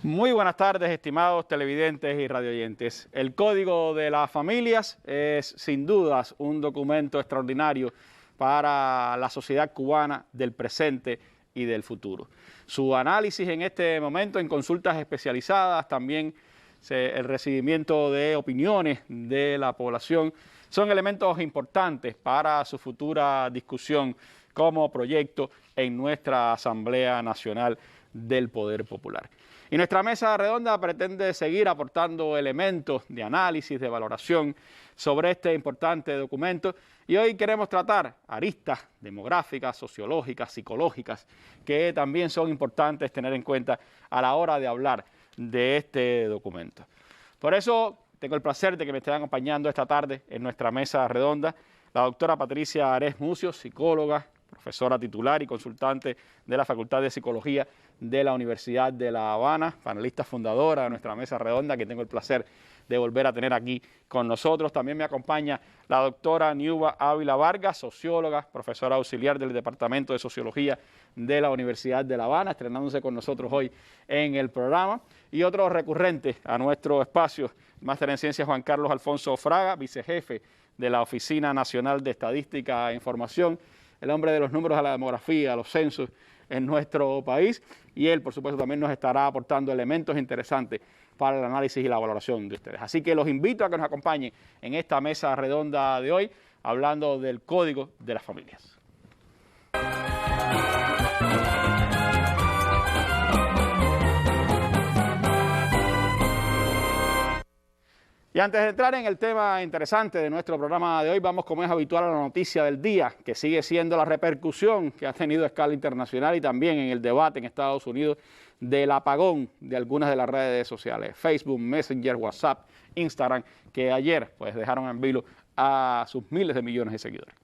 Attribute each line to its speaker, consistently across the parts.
Speaker 1: Muy buenas tardes, estimados televidentes y radioyentes. El Código de las Familias es, sin dudas, un documento extraordinario para la sociedad cubana del presente y del futuro. Su análisis en este momento en consultas especializadas, también el recibimiento de opiniones de la población, son elementos importantes para su futura discusión como proyecto en nuestra Asamblea Nacional del Poder Popular. Y nuestra mesa redonda pretende seguir aportando elementos de análisis, de valoración sobre este importante documento, y hoy queremos tratar aristas demográficas, sociológicas, psicológicas, que también son importantes tener en cuenta a la hora de hablar de este documento. Por eso tengo el placer de que me estén acompañando esta tarde en nuestra mesa redonda la doctora Patricia Ares Mucio, psicóloga, profesora titular y consultante de la Facultad de Psicología de la Universidad de La Habana, panelista fundadora de nuestra mesa redonda, que tengo el placer de volver a tener aquí con nosotros. También me acompaña la doctora Niuba Ávila Vargas, socióloga, profesora auxiliar del Departamento de Sociología de la Universidad de La Habana, estrenándose con nosotros hoy en el programa. Y otro recurrente a nuestro espacio, máster en Ciencias Juan Carlos Alfonso Fraga, vicejefe de la Oficina Nacional de Estadística e Información, el hombre de los números a la demografía, a los censos en nuestro país, y él, por supuesto, también nos estará aportando elementos interesantes para el análisis y la valoración de ustedes. Así que los invito a que nos acompañen en esta mesa redonda de hoy, hablando del Código de las Familias. Y antes de entrar en el tema interesante de nuestro programa de hoy, vamos, como es habitual, a la noticia del día, que sigue siendo la repercusión que ha tenido a escala internacional y también en el debate en Estados Unidos del apagón de algunas de las redes sociales, Facebook, Messenger, WhatsApp, Instagram, que ayer pues dejaron en vilo a sus miles de millones de seguidores.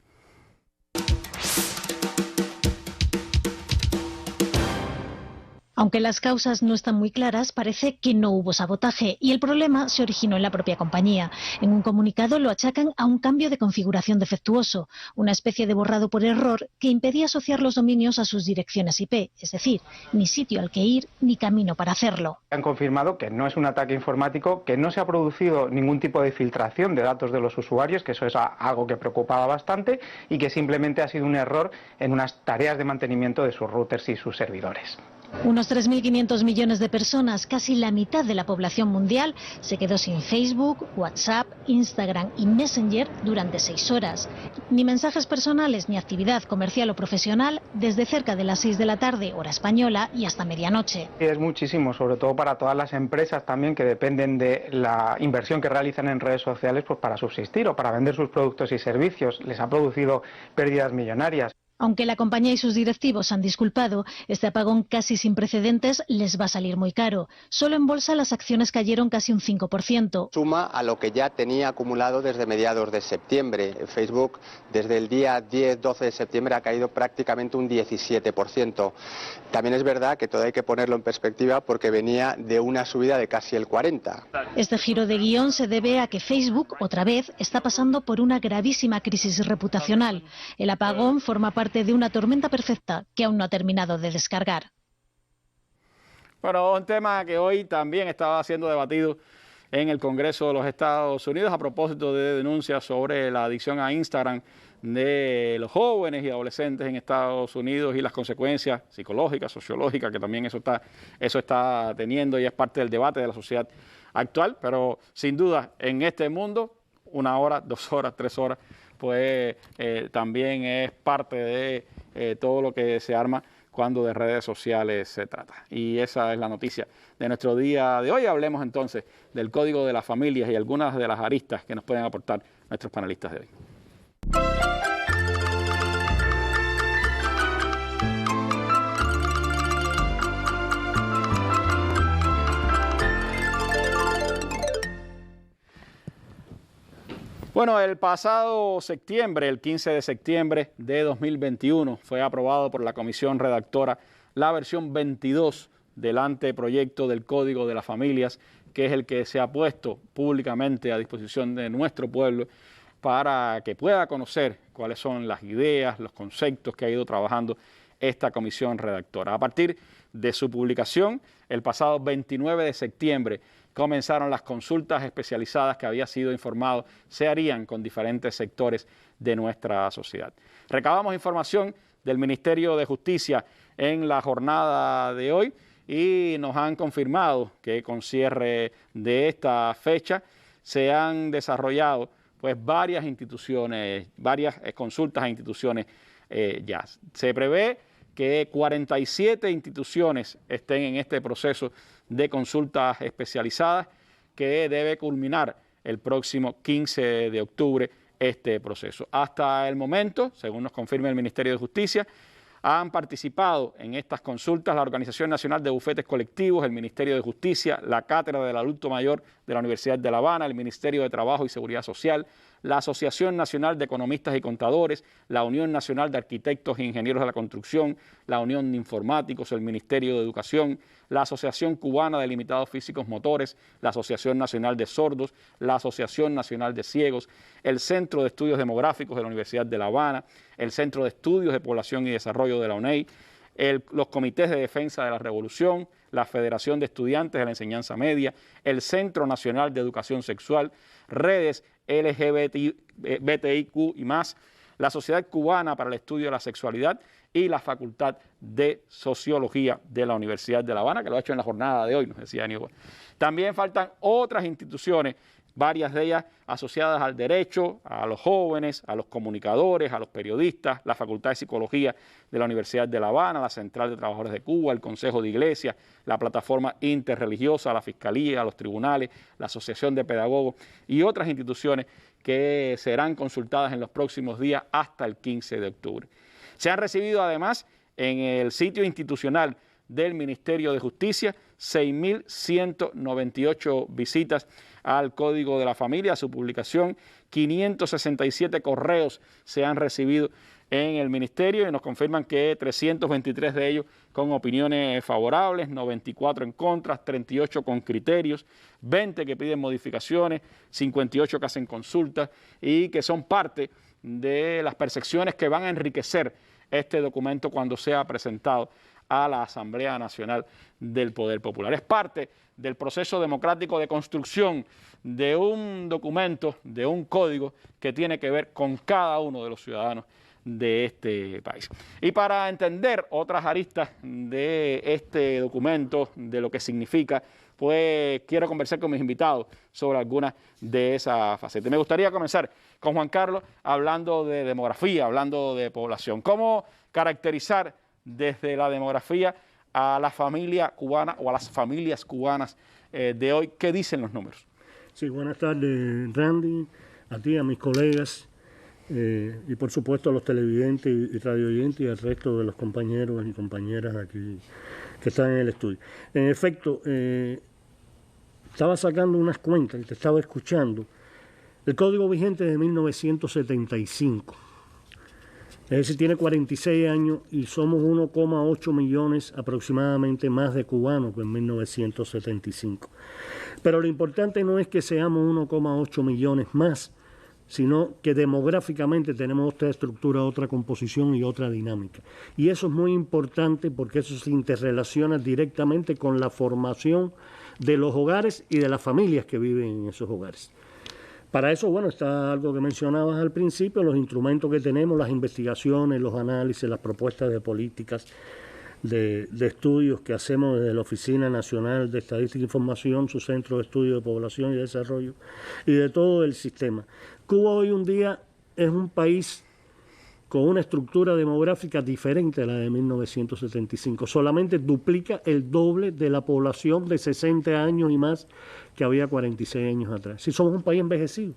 Speaker 2: Aunque las causas no están muy claras, parece que no hubo sabotaje y el problema se originó en la propia compañía. En un comunicado lo achacan a un cambio de configuración defectuoso, una especie de borrado por error que impedía asociar los dominios a sus direcciones IP, es decir, ni sitio al que ir ni camino para hacerlo.
Speaker 3: Han confirmado que no es un ataque informático, que no se ha producido ningún tipo de filtración de datos de los usuarios, que eso es algo que preocupaba bastante, y que simplemente ha sido un error en unas tareas de mantenimiento de sus routers y sus servidores.
Speaker 2: Unos 3.500 millones de personas, casi la mitad de la población mundial, se quedó sin Facebook, WhatsApp, Instagram y Messenger durante 6 horas. Ni mensajes personales ni actividad comercial o profesional desde cerca de las 6 de la tarde, hora española, y hasta medianoche.
Speaker 3: Es muchísimo, sobre todo para todas las empresas también que dependen de la inversión que realizan en redes sociales pues para subsistir o para vender sus productos y servicios. Les ha producido pérdidas millonarias.
Speaker 2: Aunque la compañía y sus directivos han disculpado, este apagón casi sin precedentes les va a salir muy caro. Solo en bolsa las acciones cayeron casi un 5%.
Speaker 4: Suma a lo que ya tenía acumulado desde mediados de septiembre. Facebook desde el día 10-12 de septiembre ha caído prácticamente un 17%. También es verdad que todo hay que ponerlo en perspectiva porque venía de una subida de casi el 40%.
Speaker 2: Este giro de guión se debe a que Facebook, otra vez, está pasando por una gravísima crisis reputacional. El apagón forma parte de una tormenta perfecta que aún no ha terminado de descargar.
Speaker 1: Bueno, un tema que hoy también estaba siendo debatido en el Congreso de los Estados Unidos a propósito de denuncias sobre la adicción a Instagram de los jóvenes y adolescentes en Estados Unidos y las consecuencias psicológicas, sociológicas que también eso está teniendo y es parte del debate de la sociedad actual, pero sin duda en este mundo 1 hora, 2 horas, 3 horas pues también es parte de todo lo que se arma cuando de redes sociales se trata. Y esa es la noticia de nuestro día de hoy. Hablemos entonces del Código de las Familias y algunas de las aristas que nos pueden aportar nuestros panelistas de hoy. Bueno, el pasado septiembre, el 15 de septiembre de 2021, fue aprobado por la Comisión Redactora la versión 22 del anteproyecto del Código de las Familias, que es el que se ha puesto públicamente a disposición de nuestro pueblo para que pueda conocer cuáles son las ideas, los conceptos que ha ido trabajando esta comisión redactora. A partir de su publicación, el pasado 29 de septiembre, comenzaron las consultas especializadas que había sido informado se harían con diferentes sectores de nuestra sociedad. Recabamos información del Ministerio de Justicia en la jornada de hoy y nos han confirmado que con cierre de esta fecha se han desarrollado pues varias instituciones, varias consultas a instituciones ya. Se prevé que 47 instituciones estén en este proceso de consultas especializadas que debe culminar el próximo 15 de octubre este proceso. Hasta el momento, según nos confirma el Ministerio de Justicia, han participado en estas consultas la Organización Nacional de Bufetes Colectivos, el Ministerio de Justicia, la Cátedra del Adulto Mayor de la Universidad de La Habana, el Ministerio de Trabajo y Seguridad Social, la Asociación Nacional de Economistas y Contadores, la Unión Nacional de Arquitectos e Ingenieros de la Construcción, la Unión de Informáticos, el Ministerio de Educación, la Asociación Cubana de Limitados Físicos Motores, la Asociación Nacional de Sordos, la Asociación Nacional de Ciegos, el Centro de Estudios Demográficos de la Universidad de La Habana, el Centro de Estudios de Población y Desarrollo de la UNED, los Comités de Defensa de la Revolución, la Federación de Estudiantes de la Enseñanza Media, el Centro Nacional de Educación Sexual, redes LGBTIQ y más, la Sociedad Cubana para el Estudio de la Sexualidad y la Facultad de Sociología de la Universidad de La Habana, que lo ha hecho en la jornada de hoy, nos decía Aníbal. También faltan otras instituciones, varias de ellas asociadas al derecho, a los jóvenes, a los comunicadores, a los periodistas, la Facultad de Psicología de la Universidad de La Habana, la Central de Trabajadores de Cuba, el Consejo de Iglesias, la Plataforma Interreligiosa, la Fiscalía, los tribunales, la Asociación de Pedagogos y otras instituciones que serán consultadas en los próximos días hasta el 15 de octubre. Se han recibido además en el sitio institucional del Ministerio de Justicia 6.198 visitas al Código de la Familia, a su publicación, 567 correos se han recibido en el Ministerio y nos confirman que 323 de ellos con opiniones favorables, 94 en contra, 38 con criterios, 20 que piden modificaciones, 58 que hacen consultas y que son parte de las percepciones que van a enriquecer este documento cuando sea presentado a la Asamblea Nacional del Poder Popular. Es parte del proceso democrático de construcción de un documento, de un código que tiene que ver con cada uno de los ciudadanos de este país. Y para entender otras aristas de este documento, de lo que significa, pues quiero conversar con mis invitados sobre algunas de esas facetas. Me gustaría comenzar con Juan Carlos hablando de demografía, hablando de población. ¿Cómo caracterizar desde la demografía a la familia cubana o a las familias cubanas de hoy? ¿Qué dicen los números?
Speaker 5: Sí, buenas tardes, Randy, a ti, a mis colegas y por supuesto a los televidentes y radioyentes y al resto de los compañeros y compañeras aquí que están en el estudio. En efecto, estaba sacando unas cuentas y te estaba escuchando. El código vigente es de 1975. Es decir, tiene 46 años y somos 1,8 millones aproximadamente más de cubanos que en 1975. Pero lo importante no es que seamos 1,8 millones más, sino que demográficamente tenemos otra estructura, otra composición y otra dinámica. Y eso es muy importante porque eso se interrelaciona directamente con la formación de los hogares y de las familias que viven en esos hogares. Para eso, bueno, está algo que mencionabas al principio, los instrumentos que tenemos, las investigaciones, los análisis, las propuestas de políticas, de estudios que hacemos desde la Oficina Nacional de Estadística e Información, su Centro de Estudio de Población y Desarrollo, y de todo el sistema. Cuba hoy un día es un país con una estructura demográfica diferente a la de 1975. Solamente duplica el doble de la población de 60 años y más que había 46 años atrás. Si somos un país envejecido,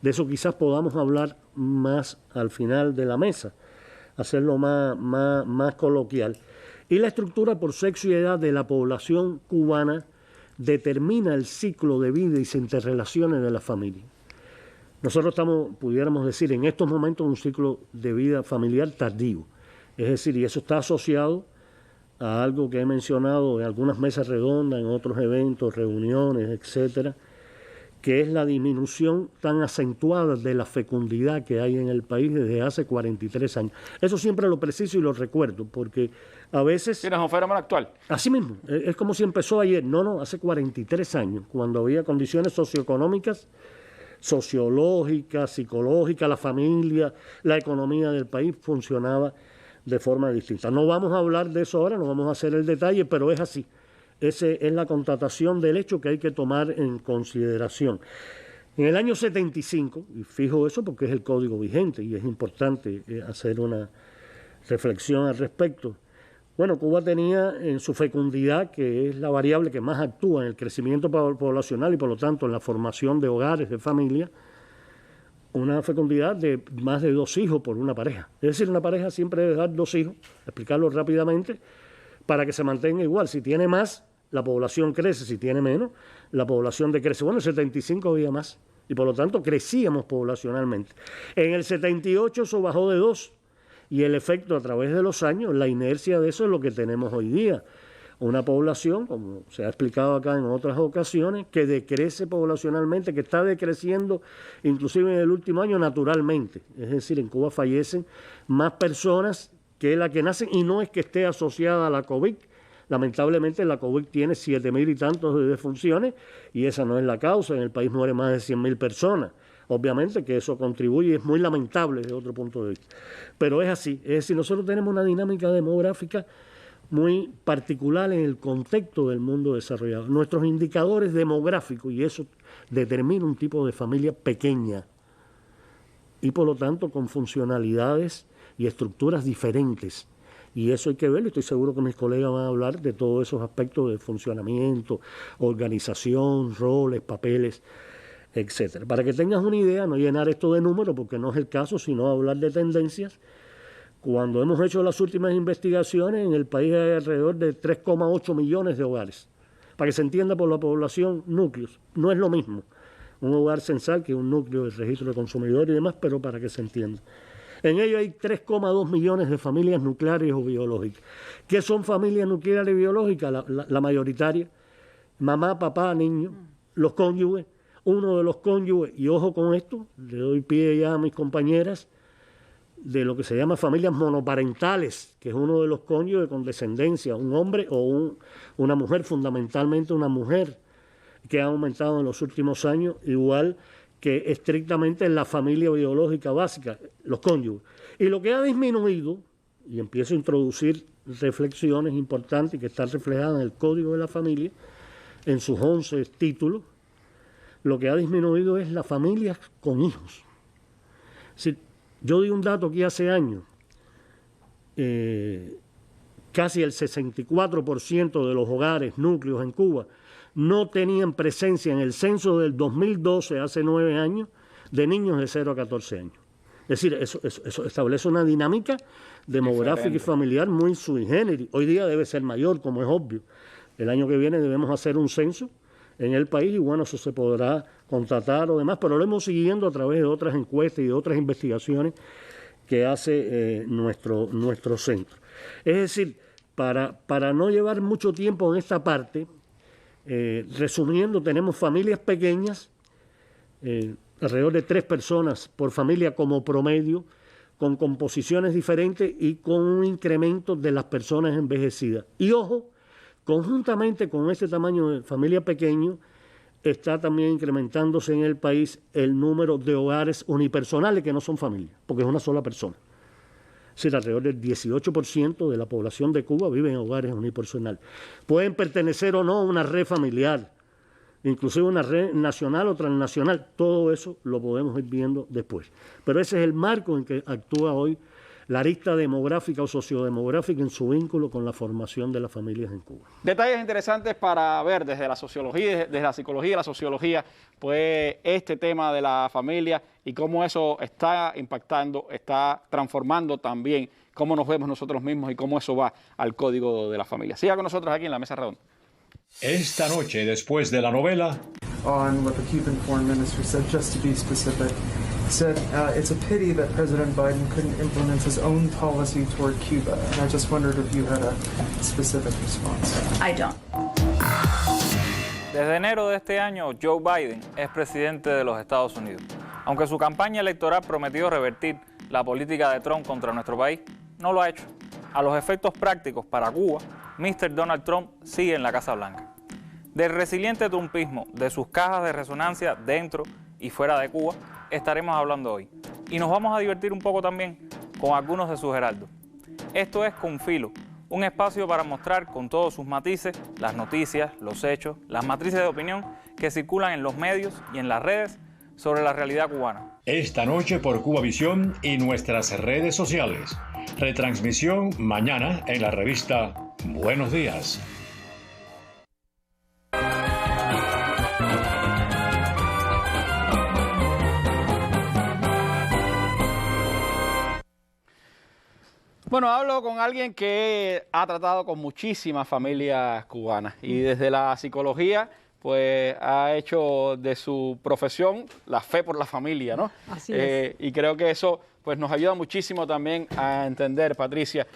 Speaker 5: de eso quizás podamos hablar más al final de la mesa, hacerlo más coloquial. Y la estructura por sexo y edad de la población cubana determina el ciclo de vida y se interrelaciones de la familia. Nosotros estamos, pudiéramos decir, en estos momentos un ciclo de vida familiar tardío. Es decir, y eso está asociado a algo que he mencionado en algunas mesas redondas, en otros eventos, reuniones, etcétera, que es la disminución tan acentuada de la fecundidad que hay en el país desde hace 43 años. Eso siempre lo preciso y lo recuerdo, porque a veces...
Speaker 1: ¿Tienes un fenómeno actual?
Speaker 5: Así mismo, es como si empezó ayer. No, hace 43 años, cuando había condiciones socioeconómicas, sociológicas, psicológicas, la familia, la economía del país funcionaba de forma distinta. No vamos a hablar de eso ahora, no vamos a hacer el detalle, pero es así. Esa es la constatación del hecho que hay que tomar en consideración. En el año 75, y fijo eso porque es el código vigente y es importante hacer una reflexión al respecto, bueno, Cuba tenía en su fecundidad, que es la variable que más actúa en el crecimiento poblacional y por lo tanto en la formación de hogares, de familias, una fecundidad de más de 2 hijos por una pareja. Es decir, una pareja siempre debe dar 2 hijos, explicarlo rápidamente, para que se mantenga igual. Si tiene más, la población crece; si tiene menos, la población decrece. Bueno, en el 75 había más y por lo tanto crecíamos poblacionalmente. En el 78 eso bajó de 2 y el efecto a través de los años, la inercia de eso es lo que tenemos hoy día. Una población, como se ha explicado acá en otras ocasiones, que decrece poblacionalmente, que está decreciendo inclusive en el último año naturalmente. Es decir, en Cuba fallecen más personas que las que nacen, y no es que esté asociada a la COVID. Lamentablemente la COVID tiene 7.000 y tantos de defunciones y esa no es la causa. En el país mueren más de 100.000 personas. Obviamente que eso contribuye y es muy lamentable desde otro punto de vista. Pero es así. Es decir, nosotros tenemos una dinámica demográfica muy particular en el contexto del mundo desarrollado. Nuestros indicadores demográficos, y eso determina un tipo de familia pequeña y por lo tanto con funcionalidades y estructuras diferentes. Y eso hay que verlo, estoy seguro que mis colegas van a hablar de todos esos aspectos de funcionamiento, organización, roles, papeles, etcétera. Para que tengas una idea, no llenar esto de números porque no es el caso, sino hablar de tendencias. Cuando hemos hecho las últimas investigaciones, en el país hay alrededor de 3,8 millones de hogares. Para que se entienda por la población, núcleos. No es lo mismo un hogar censal que un núcleo de registro de consumidor y demás, pero para que se entienda. En ello hay 3,2 millones de familias nucleares o biológicas. ¿Qué son familias nucleares y biológicas? La mayoritaria, mamá, papá, niño, los cónyuges, uno de los cónyuges, y ojo con esto, le doy pie ya a mis compañeras, de lo que se llama familias monoparentales, que es uno de los cónyuges con descendencia, un hombre o una mujer, fundamentalmente una mujer, que ha aumentado en los últimos años, igual que estrictamente en la familia biológica básica, los cónyuges. Y lo que ha disminuido, y empiezo a introducir reflexiones importantes que están reflejadas en el Código de la Familia, en sus 11 títulos, lo que ha disminuido es las familias con hijos. Es decir, yo di un dato aquí hace años, casi el 64% de los hogares, núcleos en Cuba, no tenían presencia en el censo del 2012, hace 9 años, de niños de 0 a 14 años. Es decir, eso establece una dinámica demográfica y familiar muy sui generis. Hoy día debe ser mayor, como es obvio. El año que viene debemos hacer un censo en el país y bueno, eso se podrá contratar o demás, pero lo hemos siguiendo a través de otras encuestas y de otras investigaciones que hace nuestro centro. Es decir, para no llevar mucho tiempo en esta parte, resumiendo, tenemos familias pequeñas, alrededor de 3 personas por familia como promedio, con composiciones diferentes y con un incremento de las personas envejecidas. Y ojo, conjuntamente con este tamaño de familia pequeño, está también incrementándose en el país el número de hogares unipersonales que no son familias, porque es una sola persona. Es decir, alrededor del 18% de la población de Cuba vive en hogares unipersonales. Pueden pertenecer o no a una red familiar, inclusive una red nacional o transnacional. Todo eso lo podemos ir viendo después. Pero ese es el marco en que actúa hoy la arista demográfica o sociodemográfica en su vínculo con la formación de las familias en Cuba.
Speaker 1: Detalles interesantes para ver desde la sociología, desde la psicología y la sociología, pues este tema de la familia y cómo eso está impactando, está transformando también cómo nos vemos nosotros mismos y cómo eso va al código de la familia. Siga con nosotros aquí en la Mesa Redonda.
Speaker 6: Esta noche, después de la novela,
Speaker 7: on what the Cuban foreign minister said, just to be specific, said it's a pity that President Biden couldn't implement his own policy toward Cuba. And I just wondered if you had a specific response.
Speaker 8: I don't. Desde enero de este año, Joe Biden es presidente de los Estados Unidos. Aunque su campaña electoral prometió revertir la política de Trump contra nuestro país, no lo ha hecho. A los efectos prácticos para Cuba, Mr. Donald Trump sigue en la Casa Blanca. Del resiliente trumpismo, de sus cajas de resonancia dentro y fuera de Cuba, estaremos hablando hoy. Y nos vamos a divertir un poco también con algunos de sus heraldos. Esto es Con Filo, un espacio para mostrar con todos sus matices las noticias, los hechos, las matrices de opinión que circulan en los medios y en las redes sobre la realidad cubana.
Speaker 6: Esta noche por Cubavisión y nuestras redes sociales. Retransmisión mañana en la revista Buenos Días.
Speaker 1: Bueno, hablo con alguien que ha tratado con muchísimas familias cubanas y desde la psicología pues ha hecho de su profesión la fe por la familia, ¿no?
Speaker 9: Así es.
Speaker 1: Y creo que eso pues nos ayuda muchísimo también a entender, Patricia,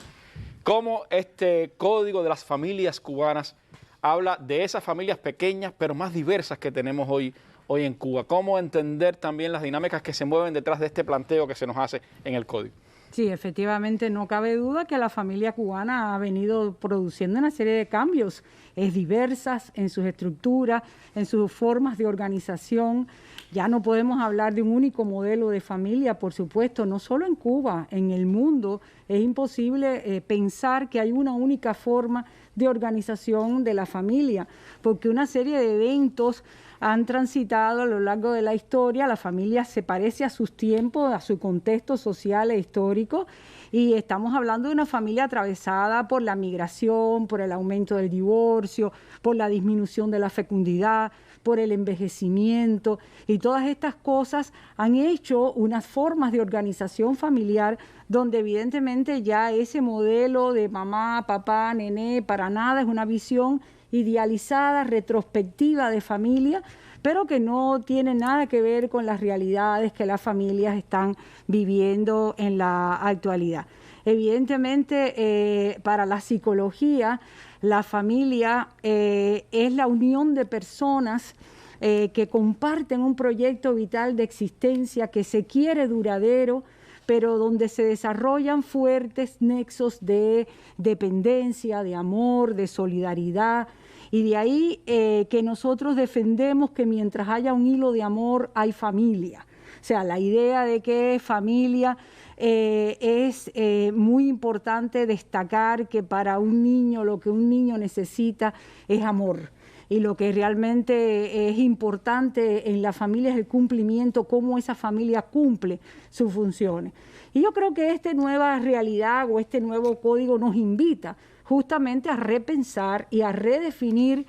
Speaker 1: cómo este código de las familias cubanas habla de esas familias pequeñas pero más diversas que tenemos hoy en Cuba. Cómo entender también las dinámicas que se mueven detrás de este planteo que se nos hace en el código.
Speaker 9: Sí, efectivamente, no cabe duda que la familia cubana ha venido produciendo una serie de cambios. Es diversa en sus estructuras, en sus formas de organización. Ya no podemos hablar de un único modelo de familia, por supuesto, no solo en Cuba, en el mundo. Es imposible pensar que hay una única forma de organización de la familia, porque una serie de eventos han transitado a lo largo de la historia. La familia se parece a sus tiempos, a su contexto social e histórico, y estamos hablando de una familia atravesada por la migración, por el aumento del divorcio, por la disminución de la fecundidad, por el envejecimiento, y todas estas cosas han hecho unas formas de organización familiar donde evidentemente ya ese modelo de mamá, papá, nené, para nada es una visión idealizada, retrospectiva de familia, pero que no tiene nada que ver con las realidades que las familias están viviendo en la actualidad. Evidentemente, para la psicología, la familia es la unión de personas que comparten un proyecto vital de existencia que se quiere duradero, pero donde se desarrollan fuertes nexos de dependencia, de amor, de solidaridad. Y de ahí que nosotros defendemos que mientras haya un hilo de amor, hay familia. O sea, la idea de que familia es muy importante destacar que para un niño lo que un niño necesita es amor. Y lo que realmente es importante en la familia es el cumplimiento, cómo esa familia cumple sus funciones. Y yo creo que esta nueva realidad o este nuevo código nos invita justamente a repensar y a redefinir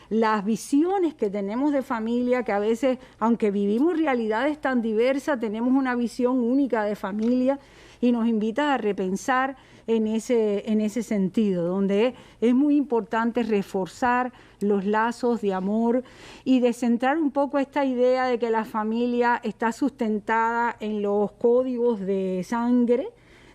Speaker 9: las visiones que tenemos de familia, que a veces, aunque vivimos realidades tan diversas, tenemos una visión única de familia, y nos invita a repensar en ese sentido, donde es muy importante reforzar los lazos de amor y de centrar un poco esta idea de que la familia está sustentada en los códigos de sangre,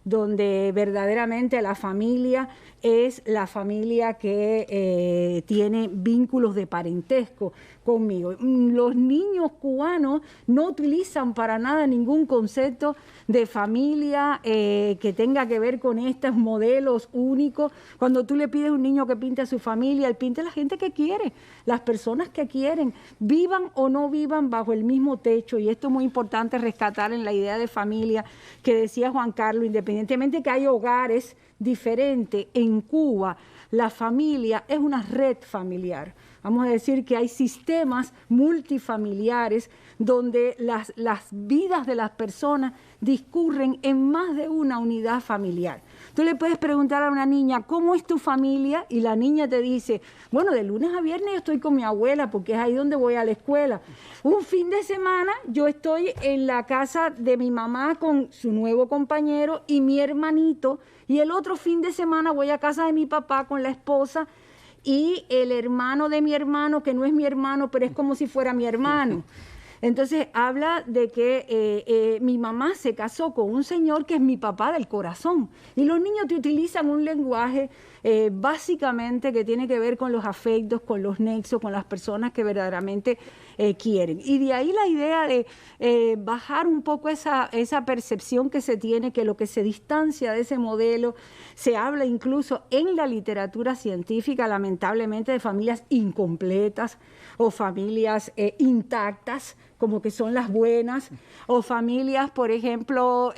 Speaker 9: donde verdaderamente la familia es la familia que tiene vínculos de parentesco conmigo. Los niños cubanos no utilizan para nada ningún concepto de familia que tenga que ver con estos modelos únicos. Cuando tú le pides a un niño que pinte a su familia, él pinta a la gente que quiere, las personas que quieren, vivan o no vivan bajo el mismo techo. Y esto es muy importante rescatar en la idea de familia que decía Juan Carlos, independientemente que hay hogares diferentes, en Cuba la familia es una red familiar. Vamos a decir que hay sistemas multifamiliares donde las vidas de las personas discurren en más de una unidad familiar. Tú le puedes preguntar a una niña, ¿cómo es tu familia? Y la niña te dice, bueno, de lunes a viernes yo estoy con mi abuela porque es ahí donde voy a la escuela. Un fin de semana yo estoy en la casa de mi mamá con su nuevo compañero y mi hermanito, y el otro fin de semana voy a casa de mi papá con la esposa y el hermano de mi hermano, que no es mi hermano, pero es como si fuera mi hermano. Entonces habla de que mi mamá se casó con un señor que es mi papá del corazón. Y los niños te utilizan un lenguaje básicamente que tiene que ver con los afectos, con los nexos, con las personas que verdaderamente quieren. Y de ahí la idea de bajar un poco esa percepción que se tiene, que lo que se distancia de ese modelo, se habla incluso en la literatura científica, lamentablemente, de familias incompletas o familias intactas, como que son las buenas, o familias, por ejemplo,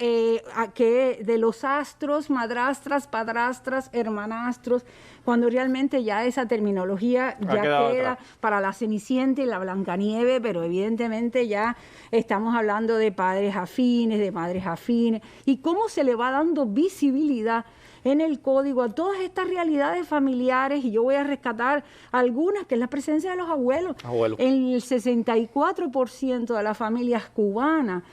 Speaker 9: que de los astros, madrastras, padrastras, hermanastros, cuando realmente ya esa terminología ya queda para la Cenicienta y la Blancanieve, pero evidentemente ya estamos hablando de padres afines, de madres afines, y cómo se le va dando visibilidad en el código a todas estas realidades familiares, y yo voy a rescatar algunas, que es la presencia de los abuelos. En el 64% de las familias cubanas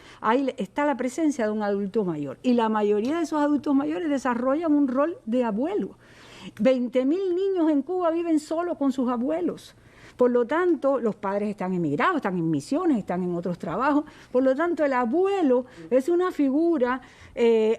Speaker 9: está la presencia de un adulto mayor, y la mayoría de esos adultos mayores desarrollan un rol de abuelo. 20.000 niños en Cuba viven solo con sus abuelos. Por lo tanto, los padres están emigrados, están en misiones, están en otros trabajos. Por lo tanto, el abuelo es una figura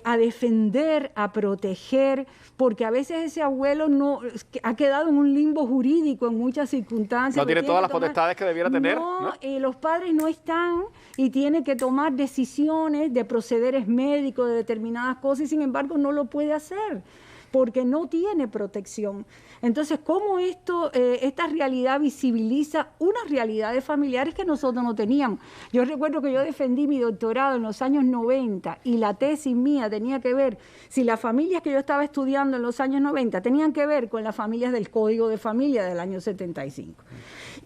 Speaker 9: a defender, a proteger, porque a veces ese abuelo no ha quedado en un limbo jurídico en muchas circunstancias.
Speaker 1: No tiene todas las potestades que debiera tener.
Speaker 9: No, los padres no están y tiene que tomar decisiones de procederes médicos, de determinadas cosas, y sin embargo no lo puede hacer, porque no tiene protección. Entonces, ¿cómo esta realidad visibiliza unas realidades familiares que nosotros no teníamos? Yo recuerdo que yo defendí mi doctorado en los años 90 y la tesis mía tenía que ver, si las familias que yo estaba estudiando en los años 90 tenían que ver con las familias del Código de Familia del año 75.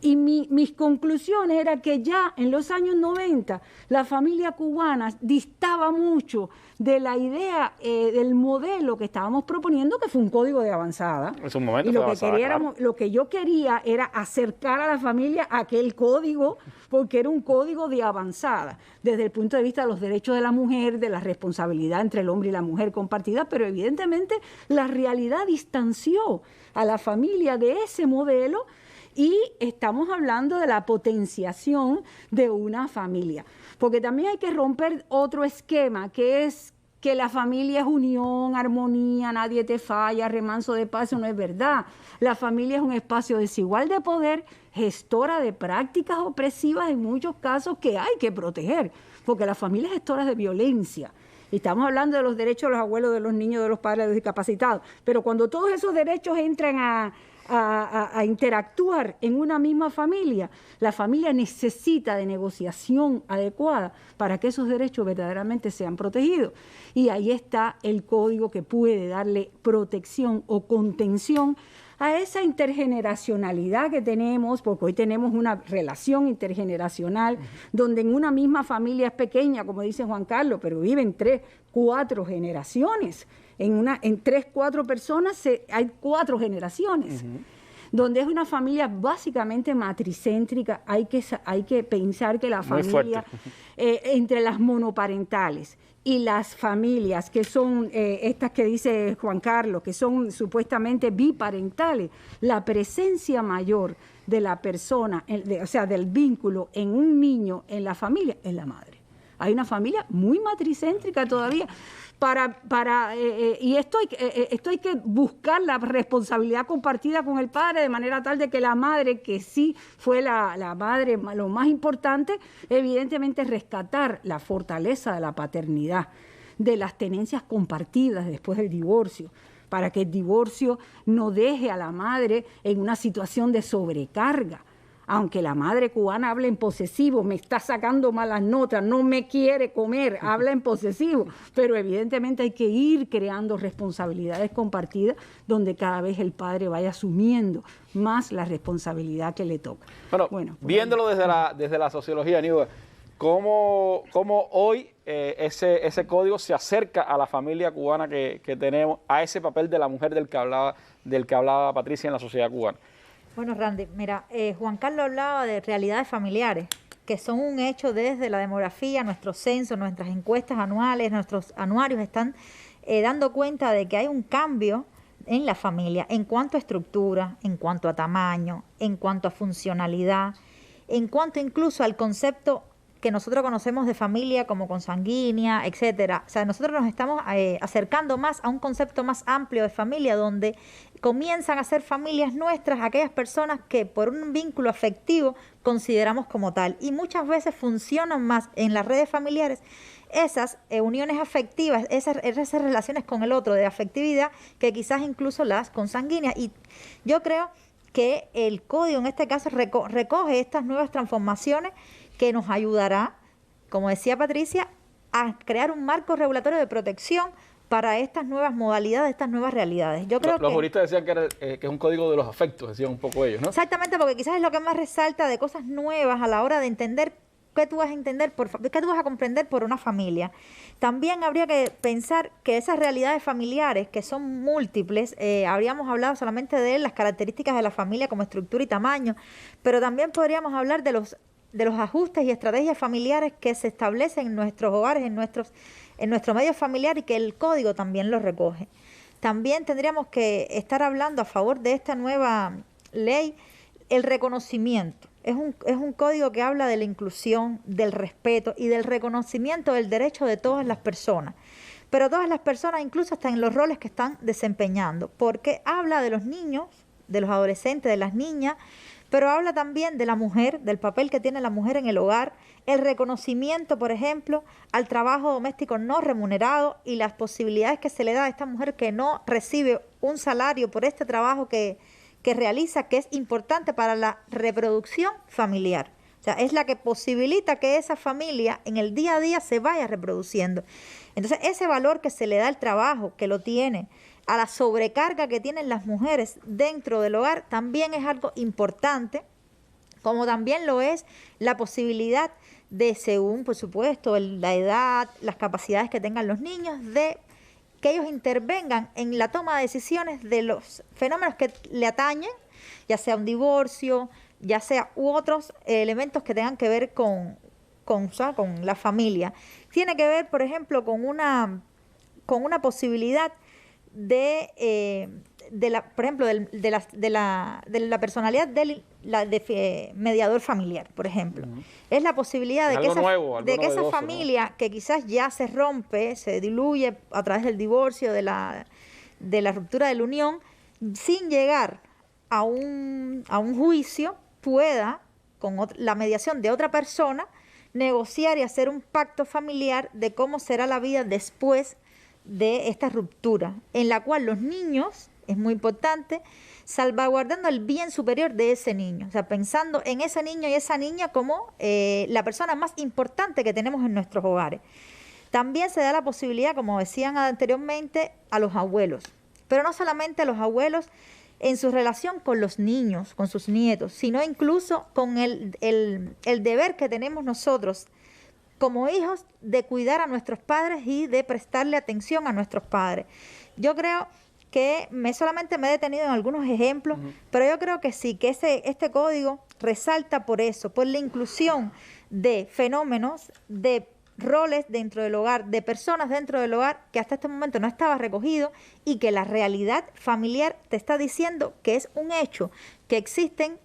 Speaker 9: Y mis conclusiones eran que ya en los años 90 la familia cubana distaba mucho de la idea del modelo que estábamos proponiendo, que fue un código de avanzada.
Speaker 1: En su momento
Speaker 9: y lo que yo quería era acercar a la familia a aquel código, porque era un código de avanzada, desde el punto de vista de los derechos de la mujer, de la responsabilidad entre el hombre y la mujer compartida, pero evidentemente la realidad distanció a la familia de ese modelo. Y estamos hablando de la potenciación de una familia. Porque también hay que romper otro esquema, que es que la familia es unión, armonía, nadie te falla, remanso de paz. Eso no es verdad. La familia es un espacio desigual de poder, gestora de prácticas opresivas en muchos casos que hay que proteger, porque la familia es gestora de violencia. Y estamos hablando de los derechos de los abuelos, de los niños, de los padres, de los discapacitados. Pero cuando todos esos derechos entran a interactuar en una misma familia, la familia necesita de negociación adecuada para que esos derechos verdaderamente sean protegidos. Y ahí está el código que puede darle protección o contención a esa intergeneracionalidad que tenemos, porque hoy tenemos una relación intergeneracional donde en una misma familia es pequeña, como dice Juan Carlos, pero viven 3, 4 generaciones. En 3, 4 personas hay 4 generaciones. Donde es una familia básicamente matricéntrica. Hay que pensar que la familia, entre las monoparentales y las familias que son estas que dice Juan Carlos, que son supuestamente biparentales, la presencia mayor de la persona, o sea, del vínculo en un niño, en la familia, es la madre. Hay una familia muy matricéntrica todavía. Y esto hay que buscar la responsabilidad compartida con el padre, de manera tal de que la madre, que sí fue la madre lo más importante, evidentemente rescatar la fortaleza de la paternidad, de las tenencias compartidas después del divorcio, para que el divorcio no deje a la madre en una situación de sobrecarga. Aunque la madre cubana habla en posesivo, me está sacando malas notas, no me quiere comer, habla en posesivo, pero evidentemente hay que ir creando responsabilidades compartidas donde cada vez el padre vaya asumiendo más la responsabilidad que le toca.
Speaker 1: Bueno, viéndolo desde la sociología, Aníbal, ¿cómo hoy ese código se acerca a la familia cubana que tenemos, a ese papel de la mujer del que hablaba Patricia en la sociedad cubana?
Speaker 10: Bueno, Randy, mira, Juan Carlos hablaba de realidades familiares, que son un hecho desde la demografía, nuestros censos, nuestras encuestas anuales, nuestros anuarios están dando cuenta de que hay un cambio en la familia en cuanto a estructura, en cuanto a tamaño, en cuanto a funcionalidad, en cuanto incluso al concepto que nosotros conocemos de familia como consanguínea, etcétera. O sea, nosotros nos estamos acercando más a un concepto más amplio de familia, donde comienzan a ser familias nuestras aquellas personas que por un vínculo afectivo consideramos como tal. Y muchas veces funcionan más en las redes familiares esas uniones afectivas, esas relaciones con el otro de afectividad, que quizás incluso las consanguíneas. Y yo creo que el código en este caso recoge estas nuevas transformaciones que nos ayudará, como decía Patricia, a crear un marco regulatorio de protección para estas nuevas modalidades, estas nuevas realidades. Yo creo
Speaker 1: los juristas decían que es un código de los afectos, decían un poco ellos, ¿no?
Speaker 10: Exactamente, porque quizás es lo que más resalta de cosas nuevas a la hora de entender qué tú vas a entender, qué tú vas a comprender por una familia. También habría que pensar que esas realidades familiares, que son múltiples, habríamos hablado solamente de las características de la familia como estructura y tamaño, pero también podríamos hablar de los ajustes y estrategias familiares que se establecen en nuestros hogares, en nuestro medio familiar, y que el código también los recoge. También tendríamos que estar hablando a favor de esta nueva ley, el reconocimiento. Es un código que habla de la inclusión, del respeto y del reconocimiento del derecho de todas las personas. Pero todas las personas, incluso hasta en los roles que están desempeñando, porque habla de los niños, de los adolescentes, de las niñas, pero habla también de la mujer, del papel que tiene la mujer en el hogar, el reconocimiento, por ejemplo, al trabajo doméstico no remunerado y las posibilidades que se le da a esta mujer que no recibe un salario por este trabajo que realiza, que es importante para la reproducción familiar. O sea, es la que posibilita que esa familia en el día a día se vaya reproduciendo. Entonces, ese valor que se le da al trabajo, que lo tiene, a la sobrecarga que tienen las mujeres dentro del hogar, también es algo importante, como también lo es la posibilidad de, según, por supuesto, la edad, las capacidades que tengan los niños, de que ellos intervengan en la toma de decisiones de los fenómenos que le atañen, ya sea un divorcio, ya sea u otros elementos que tengan que ver con la familia. Tiene que ver, por ejemplo, con una posibilidad de la personalidad del mediador familiar, por ejemplo. Es la posibilidad de que esa familia, ¿no?, que quizás ya se rompe, se diluye a través del divorcio, de la ruptura de la unión, sin llegar a un juicio, pueda, con la mediación de otra persona, negociar y hacer un pacto familiar de cómo será la vida después de esta ruptura, en la cual los niños, es muy importante, salvaguardando el bien superior de ese niño, o sea, pensando en ese niño y esa niña como la persona más importante que tenemos en nuestros hogares. También se da la posibilidad, como decían anteriormente, a los abuelos, pero no solamente a los abuelos en su relación con los niños, con sus nietos, sino incluso con el deber que tenemos nosotros como hijos de cuidar a nuestros padres y de prestarle atención a nuestros padres. Yo creo que solamente me he detenido en algunos ejemplos, pero yo creo que sí, que este código resalta por eso, por la inclusión de fenómenos, de roles dentro del hogar, de personas dentro del hogar que hasta este momento no estaba recogido, y que la realidad familiar te está diciendo que es un hecho, que existen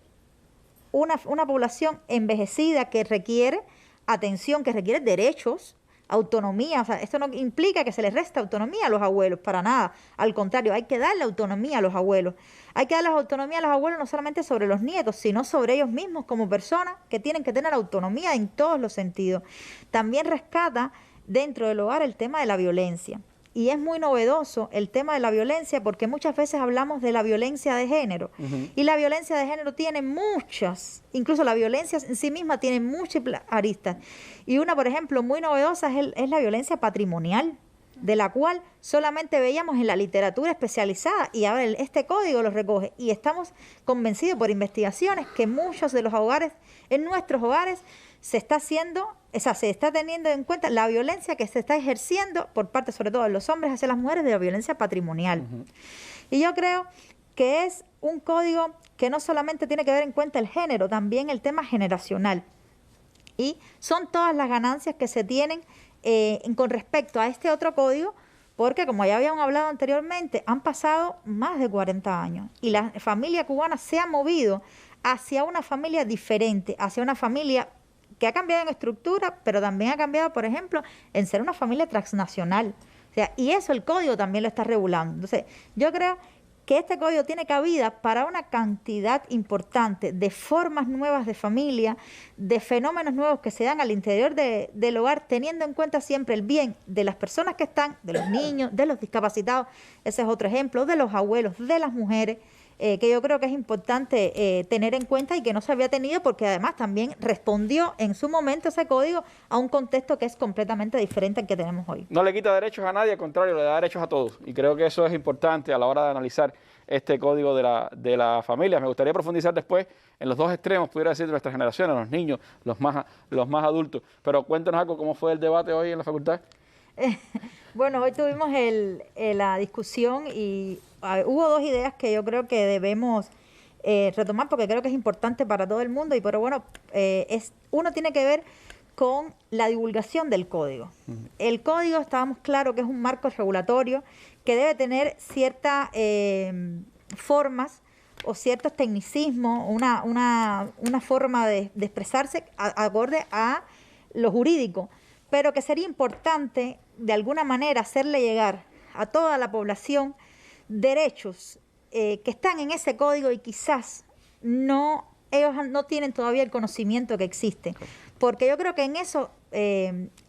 Speaker 10: una población envejecida que requiere atención, que requiere derechos, autonomía. O sea, esto no implica que se les resta autonomía a los abuelos, para nada. Al contrario, hay que darle autonomía a los abuelos. Hay que darle autonomía a los abuelos no solamente sobre los nietos, sino sobre ellos mismos como personas que tienen que tener autonomía en todos los sentidos. También rescata dentro del hogar el tema de la violencia. Y es muy novedoso el tema de la violencia, porque muchas veces hablamos de la violencia de género. Y la violencia de género tiene muchas, incluso la violencia en sí misma tiene múltiples aristas. Y una, por ejemplo, muy novedosa es la violencia patrimonial, de la cual solamente veíamos en la literatura especializada, y ahora este código lo recoge. Y estamos convencidos por investigaciones que muchos de los hogares, en nuestros hogares, se está teniendo en cuenta la violencia que se está ejerciendo por parte, sobre todo de los hombres hacia las mujeres, de la violencia patrimonial. Y yo creo que es un código que no solamente tiene que ver en cuenta el género, también el tema generacional. Y son todas las ganancias que se tienen con respecto a este otro código, porque como ya habíamos hablado anteriormente, han pasado más de 40 años y la familia cubana se ha movido hacia una familia diferente, hacia una familia que ha cambiado en estructura, pero también ha cambiado, por ejemplo, en ser una familia transnacional. O sea, y eso el código también lo está regulando. Entonces, yo creo que este código tiene cabida para una cantidad importante de formas nuevas de familia, de fenómenos nuevos que se dan al interior del hogar, teniendo en cuenta siempre el bien de las personas que están, de los niños, de los discapacitados, ese es otro ejemplo, de los abuelos, de las mujeres, que yo creo que es importante tener en cuenta y que no se había tenido, porque además también respondió en su momento ese código a un contexto que es completamente diferente al que tenemos hoy.
Speaker 1: No le quita derechos a nadie, al contrario, le da derechos a todos. Y creo que eso es importante a la hora de analizar este código de la familia. Me gustaría profundizar después en los dos extremos, pudiera decir, de nuestra generación, los niños, los más adultos. Pero cuéntanos algo, ¿cómo fue el debate hoy en la facultad?
Speaker 10: Bueno, hoy tuvimos la discusión y hubo dos ideas que yo creo que debemos retomar porque creo que es importante para todo el mundo. Pero bueno, uno tiene que ver con la divulgación del código. El código, estábamos claros que es un marco regulatorio que debe tener ciertas formas o ciertos tecnicismos, una forma de expresarse acorde a lo jurídico, pero que sería importante de alguna manera hacerle llegar a toda la población derechos que están en ese código y quizás ellos no tienen todavía el conocimiento que existe. Porque yo creo que en eso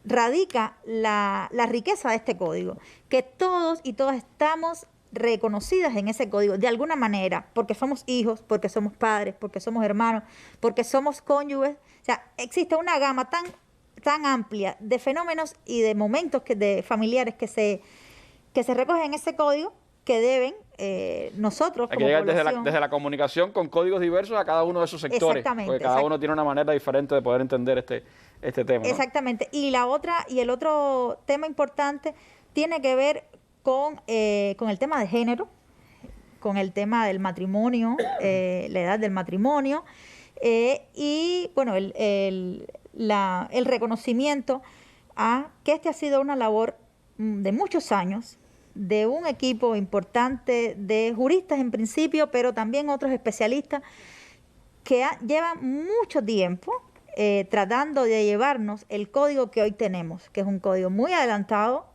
Speaker 10: radica la riqueza de este código, que todos y todas estamos reconocidas en ese código de alguna manera, porque somos hijos, porque somos padres, porque somos hermanos, porque somos cónyuges. O sea, existe una gama tan amplia de fenómenos y de momentos de familiares que se recogen en ese código que deben nosotros como población,
Speaker 1: desde la comunicación con códigos diversos a cada uno de esos sectores.
Speaker 10: Exactamente,
Speaker 1: porque cada uno tiene una manera diferente de poder entender este tema, ¿no?
Speaker 10: Exactamente. Y el otro tema importante tiene que ver con el tema de género, con el tema del matrimonio, la edad del matrimonio, y bueno, el reconocimiento a que ha sido una labor de muchos años, de un equipo importante de juristas en principio, pero también otros especialistas que llevan mucho tiempo tratando de llevarnos el código que hoy tenemos, que es un código muy adelantado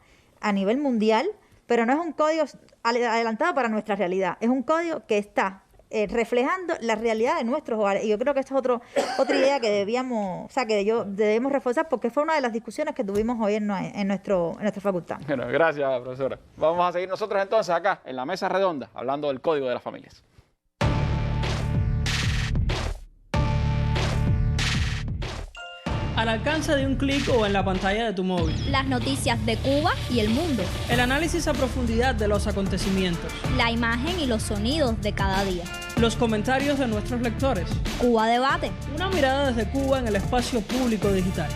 Speaker 10: a nivel mundial, pero no es un código adelantado para nuestra realidad, es un código que está reflejando la realidad de nuestros hogares. Y yo creo que esta es otra idea que debemos reforzar, porque fue una de las discusiones que tuvimos hoy en nuestra facultad.
Speaker 1: Bueno, gracias, profesora. Vamos a seguir nosotros entonces acá en la mesa redonda hablando del Código de las Familias.
Speaker 11: Al alcance de un clic o en la pantalla de tu móvil.
Speaker 12: Las noticias de Cuba y el mundo.
Speaker 11: El análisis a profundidad de los acontecimientos.
Speaker 12: La imagen y los sonidos de cada día.
Speaker 11: Los comentarios de nuestros lectores.
Speaker 12: Cuba Debate.
Speaker 11: Una mirada desde Cuba en el espacio público digital.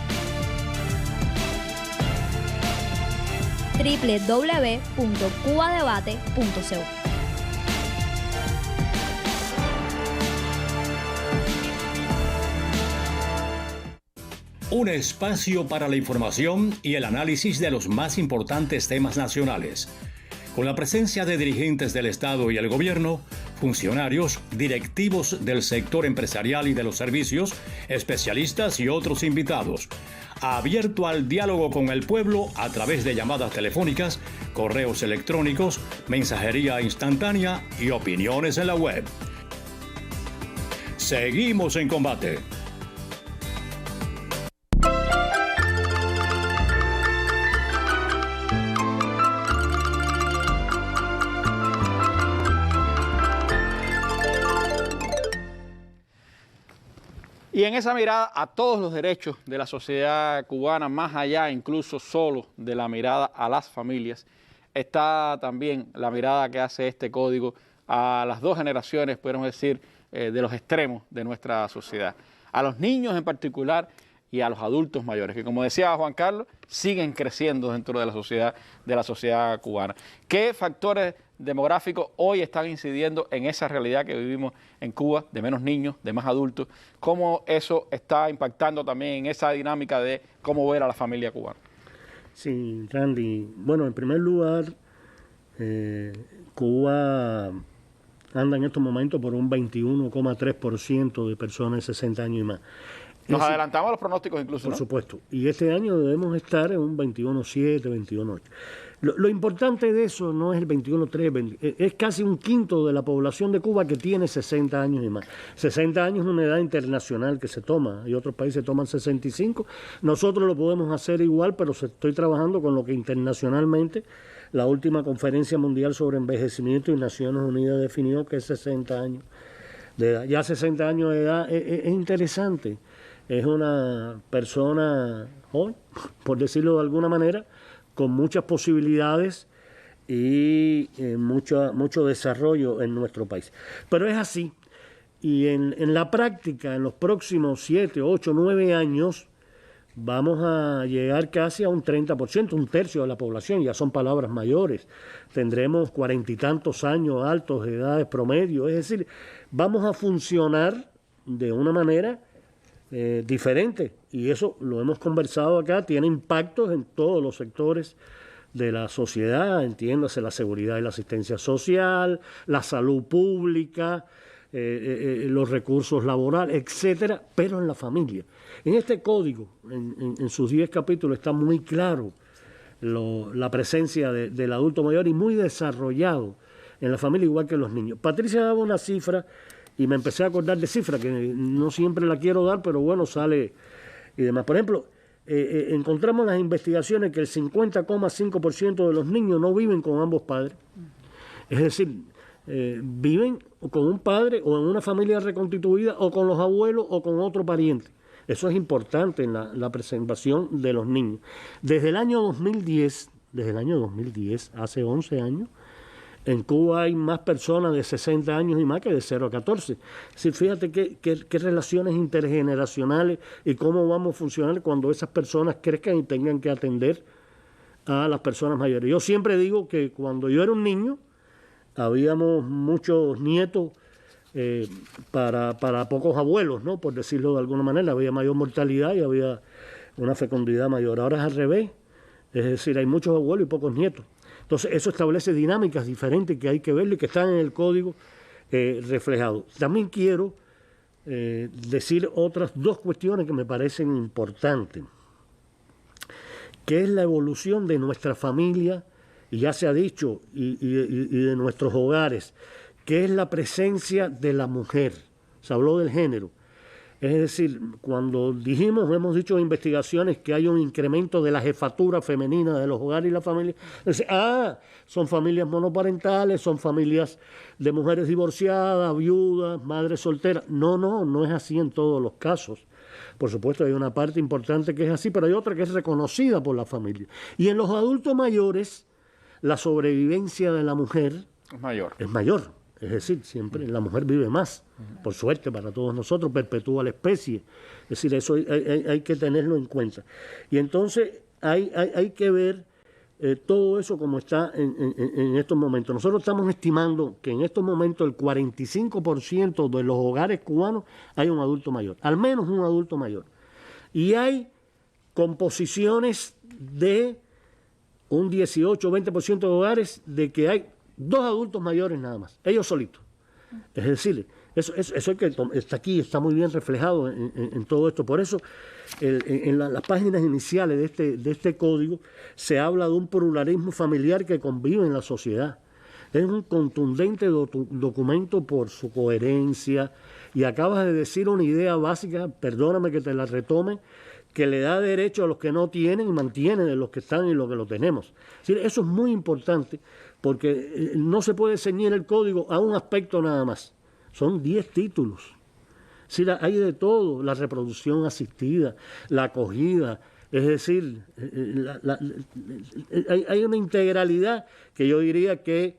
Speaker 12: www.cubadebate.co.
Speaker 6: Un espacio para la información y el análisis de los más importantes temas nacionales. Con la presencia de dirigentes del Estado y el gobierno, funcionarios, directivos del sector empresarial y de los servicios, especialistas y otros invitados. Abierto al diálogo con el pueblo a través de llamadas telefónicas, correos electrónicos, mensajería instantánea y opiniones en la web. Seguimos en combate.
Speaker 1: Y en esa mirada a todos los derechos de la sociedad cubana, más allá incluso solo de la mirada a las familias, está también la mirada que hace este código a las dos generaciones, podemos decir, de los extremos de nuestra sociedad. A los niños en particular y a los adultos mayores, que como decía Juan Carlos, siguen creciendo dentro de la sociedad cubana. ¿Qué factores demográficos hoy están incidiendo en esa realidad que vivimos en Cuba, de menos niños, de más adultos? ¿Cómo eso está impactando también en esa dinámica de cómo ver a la familia cubana?
Speaker 5: Sí, Randy. Bueno, en primer lugar, Cuba anda en estos momentos por un 21,3% de personas de 60 años y más.
Speaker 1: Nos adelantamos a los pronósticos incluso,
Speaker 5: Por supuesto. Y este año debemos estar en un 21.7, 21.8. Lo importante de eso no es el 21.3, es casi un quinto de la población de Cuba que tiene 60 años y más. 60 años es una edad internacional que se toma, y otros países toman 65. Nosotros lo podemos hacer igual, pero estoy trabajando con lo que internacionalmente la última conferencia mundial sobre envejecimiento y Naciones Unidas definió que es 60 años de edad. Ya 60 años de edad es interesante. Es una persona joven, por decirlo de alguna manera, con muchas posibilidades y mucho desarrollo en nuestro país. Pero es así. Y en la práctica, en los próximos 7, 8, 9 años, vamos a llegar casi a un 30%, un tercio de la población, ya son palabras mayores. Tendremos 40 y tantos años altos de edades promedio. Es decir, vamos a funcionar de una manera diferente, y eso lo hemos conversado acá, tiene impactos en todos los sectores de la sociedad, entiéndase la seguridad y la asistencia social, la salud pública, los recursos laborales, etcétera, pero en la familia. En este código, en sus 10 capítulos, está muy claro la presencia del adulto mayor y muy desarrollado en la familia, igual que los niños. Patricia daba una cifra y me empecé a acordar de cifras que no siempre la quiero dar, pero bueno, sale y demás. Por ejemplo, encontramos en las investigaciones que el 50,5% de los niños no viven con ambos padres. Es decir, viven con un padre o en una familia reconstituida o con los abuelos o con otro pariente. Eso es importante en la preservación de los niños. Desde el año 2010, hace 11 años, en Cuba hay más personas de 60 años y más que de 0 a 14. Sí, fíjate qué relaciones intergeneracionales y cómo vamos a funcionar cuando esas personas crezcan y tengan que atender a las personas mayores. Yo siempre digo que cuando yo era un niño, habíamos muchos nietos para pocos abuelos, ¿no? Por decirlo de alguna manera, había mayor mortalidad y había una fecundidad mayor. Ahora es al revés, es decir, hay muchos abuelos y pocos nietos. Entonces, eso establece dinámicas diferentes que hay que ver y que están en el código reflejados. También quiero decir otras dos cuestiones que me parecen importantes, que es la evolución de nuestra familia, y ya se ha dicho, y de nuestros hogares, que es la presencia de la mujer. Se habló del género. Es decir, cuando hemos dicho en investigaciones que hay un incremento de la jefatura femenina de los hogares y la familia, son familias monoparentales, son familias de mujeres divorciadas, viudas, madres solteras. No es así en todos los casos. Por supuesto, hay una parte importante que es así, pero hay otra que es reconocida por la familia. Y en los adultos mayores, la sobrevivencia de la mujer es mayor. Es decir, siempre la mujer vive más, por suerte para todos nosotros, perpetúa la especie. Es decir, eso hay que tenerlo en cuenta. Y entonces hay que ver todo eso como está en estos momentos. Nosotros estamos estimando que en estos momentos el 45% de los hogares cubanos hay un adulto mayor, al menos un adulto mayor. Y hay composiciones de un 18 o 20% de hogares de que hay 2 adultos mayores nada más, ellos solitos. Es decir, eso hay que está aquí, está muy bien reflejado en todo esto. Por eso, en las páginas iniciales de este código se habla de un pluralismo familiar que convive en la sociedad. Es un contundente documento por su coherencia, y acabas de decir una idea básica, perdóname que te la retome, que le da derecho a los que no tienen y mantiene de los que están y los que lo tenemos. Es decir, eso es muy importante, porque no se puede ceñir el código a un aspecto nada más. Son 10 títulos. Es decir, hay de todo, la reproducción asistida, la acogida, es decir, hay una integralidad que yo diría que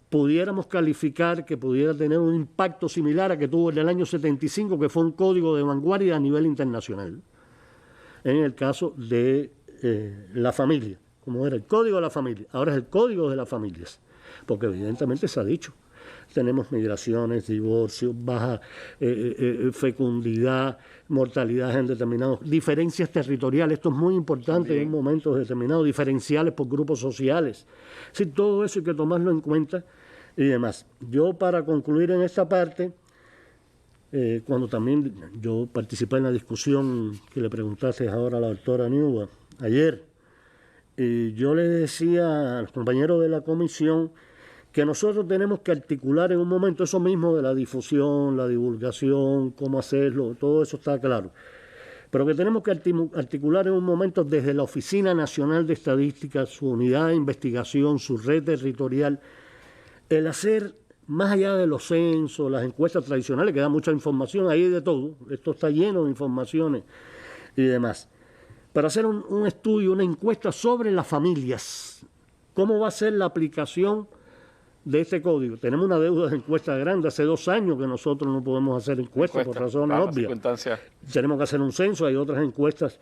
Speaker 5: pudiéramos calificar, que pudiera tener un impacto similar a que tuvo en el año 75, que fue un código de vanguardia a nivel internacional, en el caso de la familia, como era el código de la familia, ahora es el código de las familias, porque evidentemente se ha dicho, tenemos migraciones, divorcios, baja fecundidad, mortalidad en determinados, diferencias territoriales, esto es muy importante en momentos determinados, diferenciales por grupos sociales, sí, todo eso hay que tomarlo en cuenta y demás. Yo, para concluir en esta parte, cuando también yo participé en la discusión que le preguntaste ahora a la doctora Newba ayer, yo le decía a los compañeros de la comisión que nosotros tenemos que articular en un momento eso mismo de la difusión, la divulgación, cómo hacerlo, todo eso está claro. Pero que tenemos que articular en un momento desde la Oficina Nacional de Estadística, su unidad de investigación, su red territorial, el hacer, más allá de los censos, las encuestas tradicionales, que dan mucha información, ahí de todo, esto está lleno de informaciones y demás, para hacer un estudio, una encuesta sobre las familias, cómo va a ser la aplicación de este código. Tenemos una deuda de encuesta grande, hace 2 años que nosotros no podemos hacer encuestas por razones obvias. Tenemos que hacer un censo, hay otras encuestas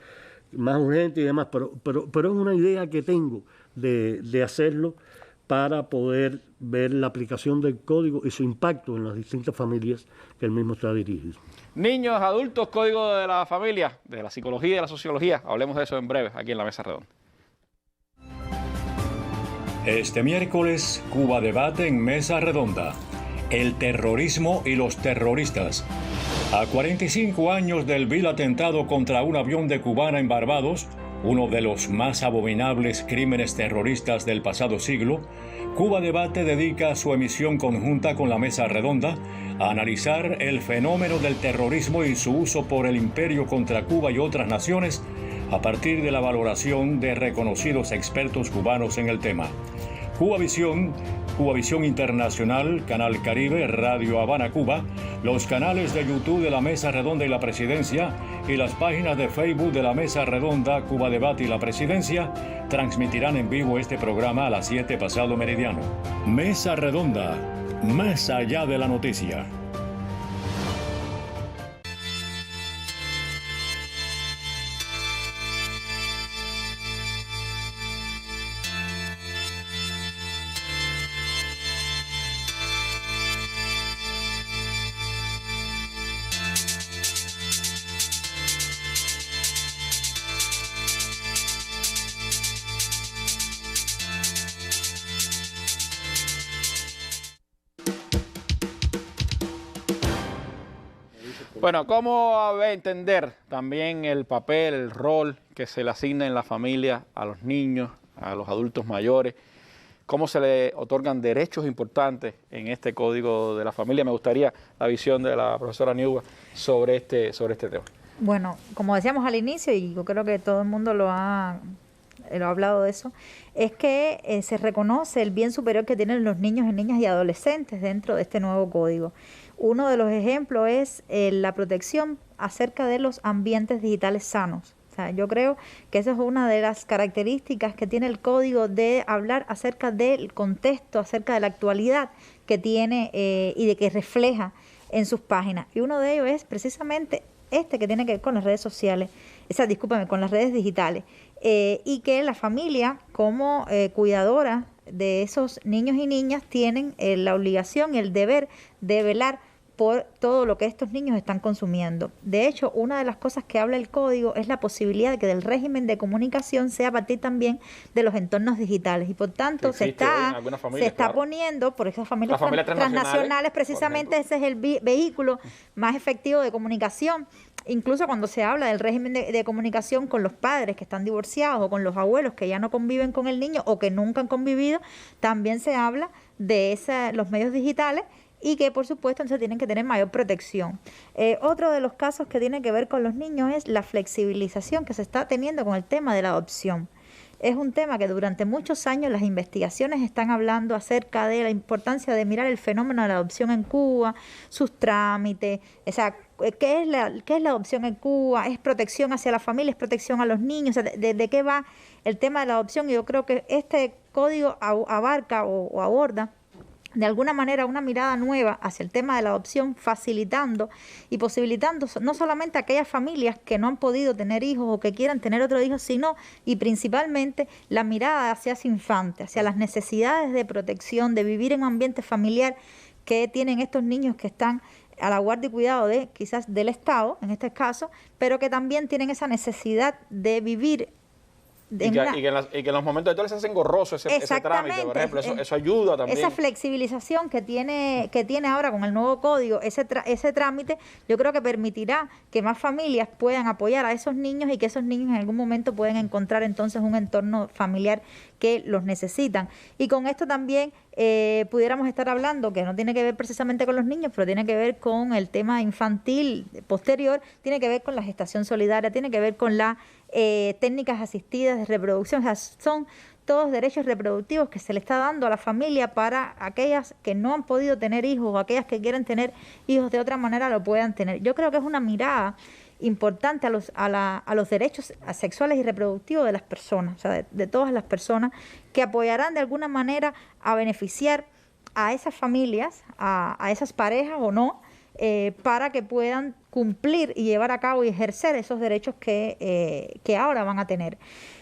Speaker 5: más urgentes y demás, pero es una idea que tengo de hacerlo para poder ver la aplicación del código y su impacto en las distintas familias que el mismo está dirigido.
Speaker 1: Niños, adultos, código de la familia, de la psicología y de la sociología. Hablemos de eso en breve aquí en la Mesa Redonda.
Speaker 6: Este miércoles, Cuba debate en Mesa Redonda. El terrorismo y los terroristas. A 45 años del vil atentado contra un avión de Cubana en Barbados, uno de los más abominables crímenes terroristas del pasado siglo, Cuba Debate dedica su emisión conjunta con la Mesa Redonda a analizar el fenómeno del terrorismo y su uso por el imperio contra Cuba y otras naciones a partir de la valoración de reconocidos expertos cubanos en el tema. Cubavisión Internacional, Canal Caribe, Radio Habana, Cuba, los canales de YouTube de la Mesa Redonda y la Presidencia y las páginas de Facebook de la Mesa Redonda, Cuba Debate y la Presidencia transmitirán en vivo este programa a las 7 pasado meridiano. Mesa Redonda, más allá de la noticia.
Speaker 1: Bueno, ¿cómo entender también el papel, el rol que se le asigna en la familia a los niños, a los adultos mayores? ¿Cómo se le otorgan derechos importantes en este Código de la Familia? Me gustaría la visión de la profesora Newba sobre este tema.
Speaker 10: Bueno, como decíamos al inicio, y yo creo que todo el mundo lo ha hablado de eso, es que se reconoce el bien superior que tienen los niños, niñas y adolescentes dentro de este nuevo código. Uno de los ejemplos es la protección acerca de los ambientes digitales sanos. O sea, yo creo que esa es una de las características que tiene el código, de hablar acerca del contexto, acerca de la actualidad que tiene y de que refleja en sus páginas. Y uno de ellos es precisamente este que tiene que ver con las redes sociales, con las redes digitales, y que la familia como cuidadora de esos niños y niñas tienen la obligación y el deber de velar por todo lo que estos niños están consumiendo. De hecho, una de las cosas que habla el código es la posibilidad de que el régimen de comunicación sea a partir también de los entornos digitales, y por tanto se está poniendo por esas familias transnacionales, precisamente ese es el vehículo más efectivo de comunicación. Incluso cuando se habla del régimen de comunicación con los padres que están divorciados o con los abuelos que ya no conviven con el niño o que nunca han convivido, también se habla de los medios digitales, y que por supuesto entonces tienen que tener mayor protección. Otro de los casos que tiene que ver con los niños es la flexibilización que se está teniendo con el tema de la adopción. Es un tema que durante muchos años las investigaciones están hablando acerca de la importancia de mirar el fenómeno de la adopción en Cuba, sus trámites, ¿qué es la adopción en Cuba? ¿Es protección hacia la familia? ¿Es protección a los niños? O sea, ¿de qué va el tema de la adopción? Y yo creo que este código abarca o aborda de alguna manera una mirada nueva hacia el tema de la adopción, facilitando y posibilitando no solamente a aquellas familias que no han podido tener hijos o que quieran tener otro hijo, sino y principalmente la mirada hacia ese infante, hacia las necesidades de protección, de vivir en un ambiente familiar que tienen estos niños que están a la guardia y cuidado quizás del Estado, en este caso, pero que también tienen esa necesidad de vivir
Speaker 1: Y que en los momentos actuales se hace engorroso ese trámite, por ejemplo, eso ayuda también.
Speaker 10: Esa flexibilización que tiene ahora con el nuevo código, ese trámite, yo creo que permitirá que más familias puedan apoyar a esos niños y que esos niños en algún momento puedan encontrar entonces un entorno familiar que los necesitan. Y con esto también pudiéramos estar hablando, que no tiene que ver precisamente con los niños, pero tiene que ver con el tema infantil posterior, tiene que ver con la gestación solidaria, tiene que ver con las técnicas asistidas de reproducción. O sea, son todos derechos reproductivos que se le está dando a la familia para aquellas que no han podido tener hijos o aquellas que quieren tener hijos de otra manera lo puedan tener. Yo creo que es una mirada importante a los derechos sexuales y reproductivos de las personas, o sea, de todas las personas, que apoyarán de alguna manera a beneficiar a esas familias, a esas parejas o no, para que puedan cumplir y llevar a cabo y ejercer esos derechos que ahora van a tener.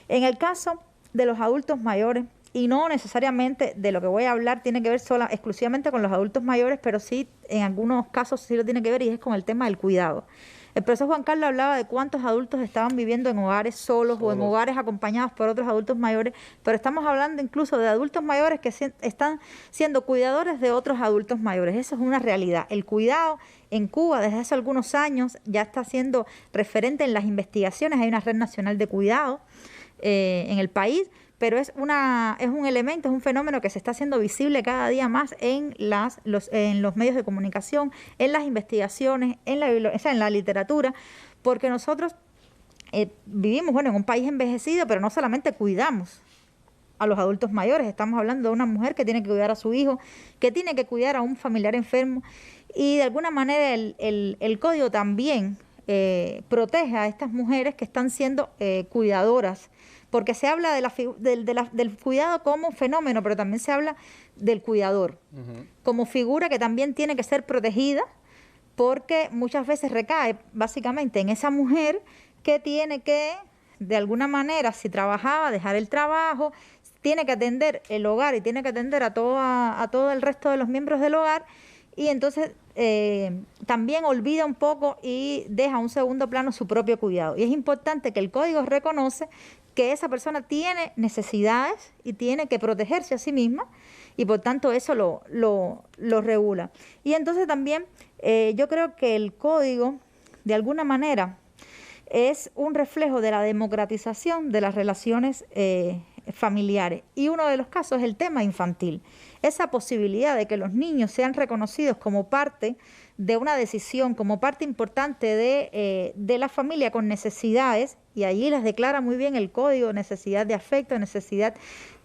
Speaker 10: En el caso de los adultos mayores, y no necesariamente de lo que voy a hablar tiene que ver exclusivamente con los adultos mayores, pero sí en algunos casos sí lo tiene que ver, y es con el tema del cuidado. El profesor Juan Carlos hablaba de cuántos adultos estaban viviendo en hogares solos o en hogares acompañados por otros adultos mayores, pero estamos hablando incluso de adultos mayores que están siendo cuidadores de otros adultos mayores. Eso es una realidad. El cuidado en Cuba desde hace algunos años ya está siendo referente en las investigaciones. Hay una red nacional de cuidado en el país, pero es un elemento, es un fenómeno que se está haciendo visible cada día más en los medios de comunicación, en las investigaciones, en la literatura, porque nosotros vivimos en un país envejecido, pero no solamente cuidamos a los adultos mayores, estamos hablando de una mujer que tiene que cuidar a su hijo, que tiene que cuidar a un familiar enfermo, y de alguna manera el código también protege a estas mujeres que están siendo cuidadoras, porque se habla del cuidado como fenómeno, pero también se habla del cuidador como figura que también tiene que ser protegida, porque muchas veces recae básicamente en esa mujer que tiene que, de alguna manera, si trabajaba, dejar el trabajo, tiene que atender el hogar y tiene que atender a todo el resto de los miembros del hogar, y entonces también olvida un poco y deja a un segundo plano su propio cuidado. Y es importante que el código reconoce que esa persona tiene necesidades y tiene que protegerse a sí misma, y por tanto eso lo regula. Y entonces también yo creo que el código, de alguna manera, es un reflejo de la democratización de las relaciones familiares. Y uno de los casos es el tema infantil. Esa posibilidad de que los niños sean reconocidos como parte de una decisión, como parte importante de la familia con necesidades, y allí las declara muy bien el código: necesidad de afecto, necesidad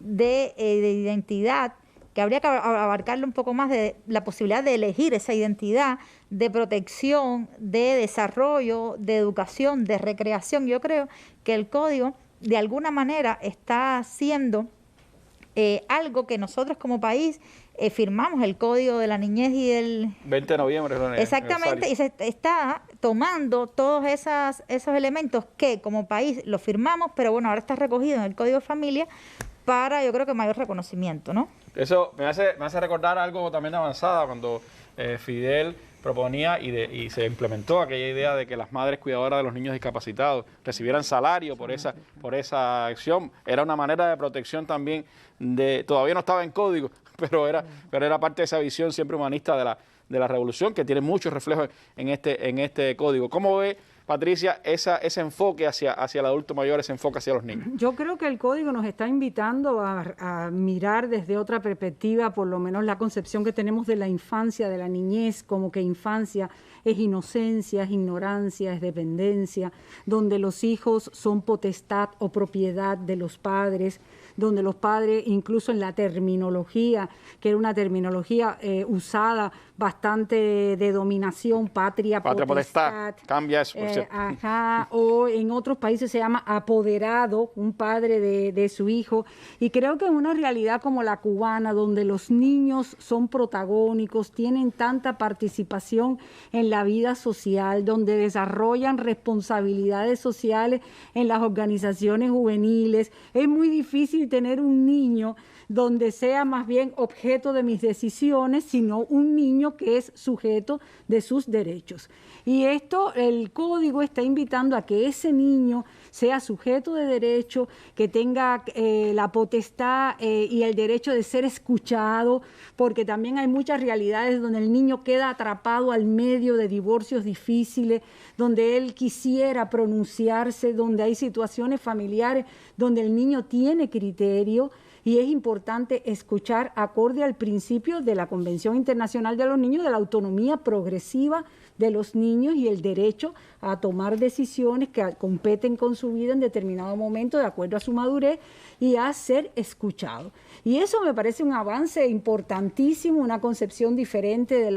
Speaker 10: de identidad, que habría que abarcarle un poco más de la posibilidad de elegir esa identidad, de protección, de desarrollo, de educación, de recreación. Yo creo que el código de alguna manera está haciendo algo que nosotros como país firmamos, el Código de la Niñez y el
Speaker 1: 20 de noviembre.
Speaker 10: Exactamente, y se está tomando todos esos elementos que como país los firmamos, pero bueno, ahora está recogido en el Código de Familia para, yo creo que mayor reconocimiento, ¿no?
Speaker 1: Eso me hace recordar algo también de avanzada, cuando Fidel proponía y se implementó aquella idea de que las madres cuidadoras de los niños discapacitados recibieran salario por esa acción. Era una manera de protección también, todavía no estaba en código, pero era parte de esa visión siempre humanista de la revolución, que tiene muchos reflejos en este código. ¿Cómo ve, Patricia, ese enfoque hacia el adulto mayor, ese enfoque hacia los niños?
Speaker 9: Yo creo que el código nos está invitando a mirar desde otra perspectiva, por lo menos la concepción que tenemos de la infancia, de la niñez, como que infancia es inocencia, es ignorancia, es dependencia, donde los hijos son potestad o propiedad de los padres, donde los padres, incluso en la terminología, que era una terminología usada bastante de dominación, patria potestad.
Speaker 1: Cambia eso, por cierto.
Speaker 9: O en otros países se llama apoderado, un padre de su hijo. Y creo que en una realidad como la cubana, donde los niños son protagónicos, tienen tanta participación en la vida social, donde desarrollan responsabilidades sociales en las organizaciones juveniles, es muy difícil tener un niño donde sea más bien objeto de mis decisiones, sino un niño que es sujeto de sus derechos. Y esto, el código código está invitando a que ese niño sea sujeto de derecho, que tenga la potestad y el derecho de ser escuchado, porque también hay muchas realidades donde el niño queda atrapado al medio de divorcios difíciles, donde él quisiera pronunciarse, donde hay situaciones familiares donde el niño tiene criterio. Y es importante escuchar acorde al principio de la Convención Internacional de los Niños, de la autonomía progresiva de los niños y el derecho a tomar decisiones que competen con su vida en determinado momento de acuerdo a su madurez y a ser escuchado. Y eso me parece un avance importantísimo, una concepción diferente de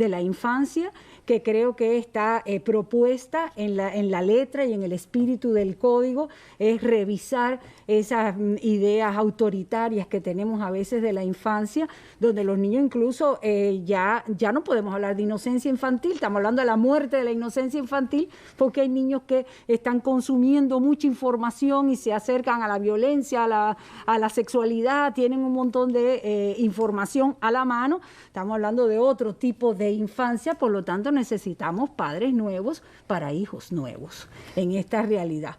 Speaker 9: la infancia, que creo que está propuesta en la letra y en el espíritu del código, es revisar esas ideas autoritarias que tenemos a veces de la infancia, donde los niños incluso ya no podemos hablar de inocencia infantil, estamos hablando de la muerte de la inocencia infantil, porque hay niños que están consumiendo mucha información y se acercan a la violencia, a la sexualidad, tienen un montón de información a la mano. Estamos hablando de otro tipo de infancia, por lo tanto necesitamos padres nuevos para hijos nuevos en esta realidad.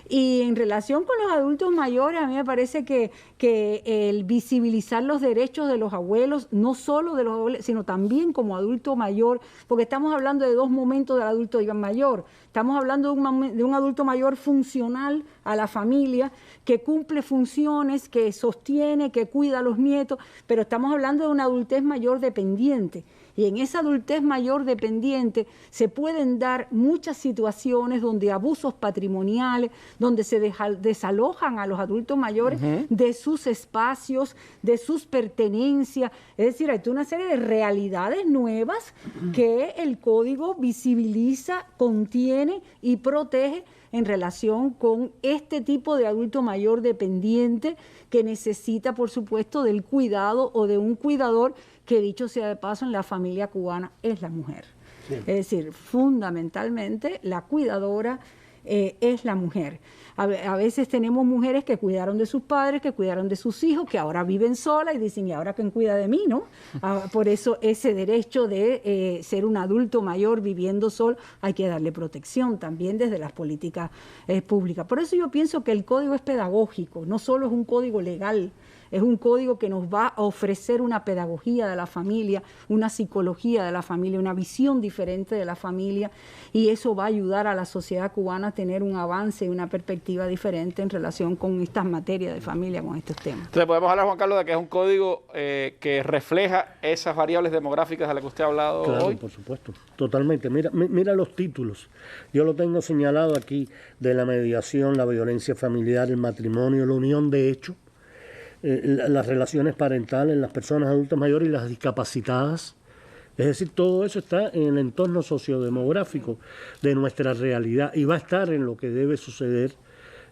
Speaker 9: Y en relación con los adultos mayores, a mí me parece que el visibilizar los derechos de los abuelos, no solo de los abuelos, sino también como adulto mayor, porque estamos hablando de dos momentos del adulto mayor. Estamos hablando de un adulto mayor funcional a la familia, que cumple funciones, que sostiene, que cuida a los nietos, pero estamos hablando de una adultez mayor dependiente. Y en esa adultez mayor dependiente se pueden dar muchas situaciones donde abusos patrimoniales, donde se desalojan a los adultos mayores de sus espacios, de sus pertenencias. Es decir, hay una serie de realidades nuevas que el código visibiliza, contiene y protege en relación con este tipo de adulto mayor dependiente que necesita, por supuesto, del cuidado o de un cuidador, que dicho sea de paso, en la familia cubana es la mujer. Sí. Es decir, fundamentalmente la cuidadora es la mujer. A veces tenemos mujeres que cuidaron de sus padres, que cuidaron de sus hijos, que ahora viven solas y dicen, ¿y ahora quién cuida de mí? ¿No? Por eso ese derecho de ser un adulto mayor viviendo solo, hay que darle protección también desde las políticas públicas. Por eso yo pienso que el código es pedagógico, no solo es un código legal, es un código que nos va a ofrecer una pedagogía de la familia, una psicología de la familia, una visión diferente de la familia, y eso va a ayudar a la sociedad cubana a tener un avance y una perspectiva diferente en relación con estas materias de familia, con estos temas.
Speaker 1: Entonces podemos hablar, Juan Carlos, de que es un código que refleja esas variables demográficas de las que usted ha hablado hoy.
Speaker 5: Claro, por supuesto, totalmente. Mira los títulos. Yo lo tengo señalado aquí: de la mediación, la violencia familiar, el matrimonio, la unión de hecho, las relaciones parentales, las personas adultas mayores y las discapacitadas. Es decir, todo eso está en el entorno sociodemográfico de nuestra realidad y va a estar en lo que debe suceder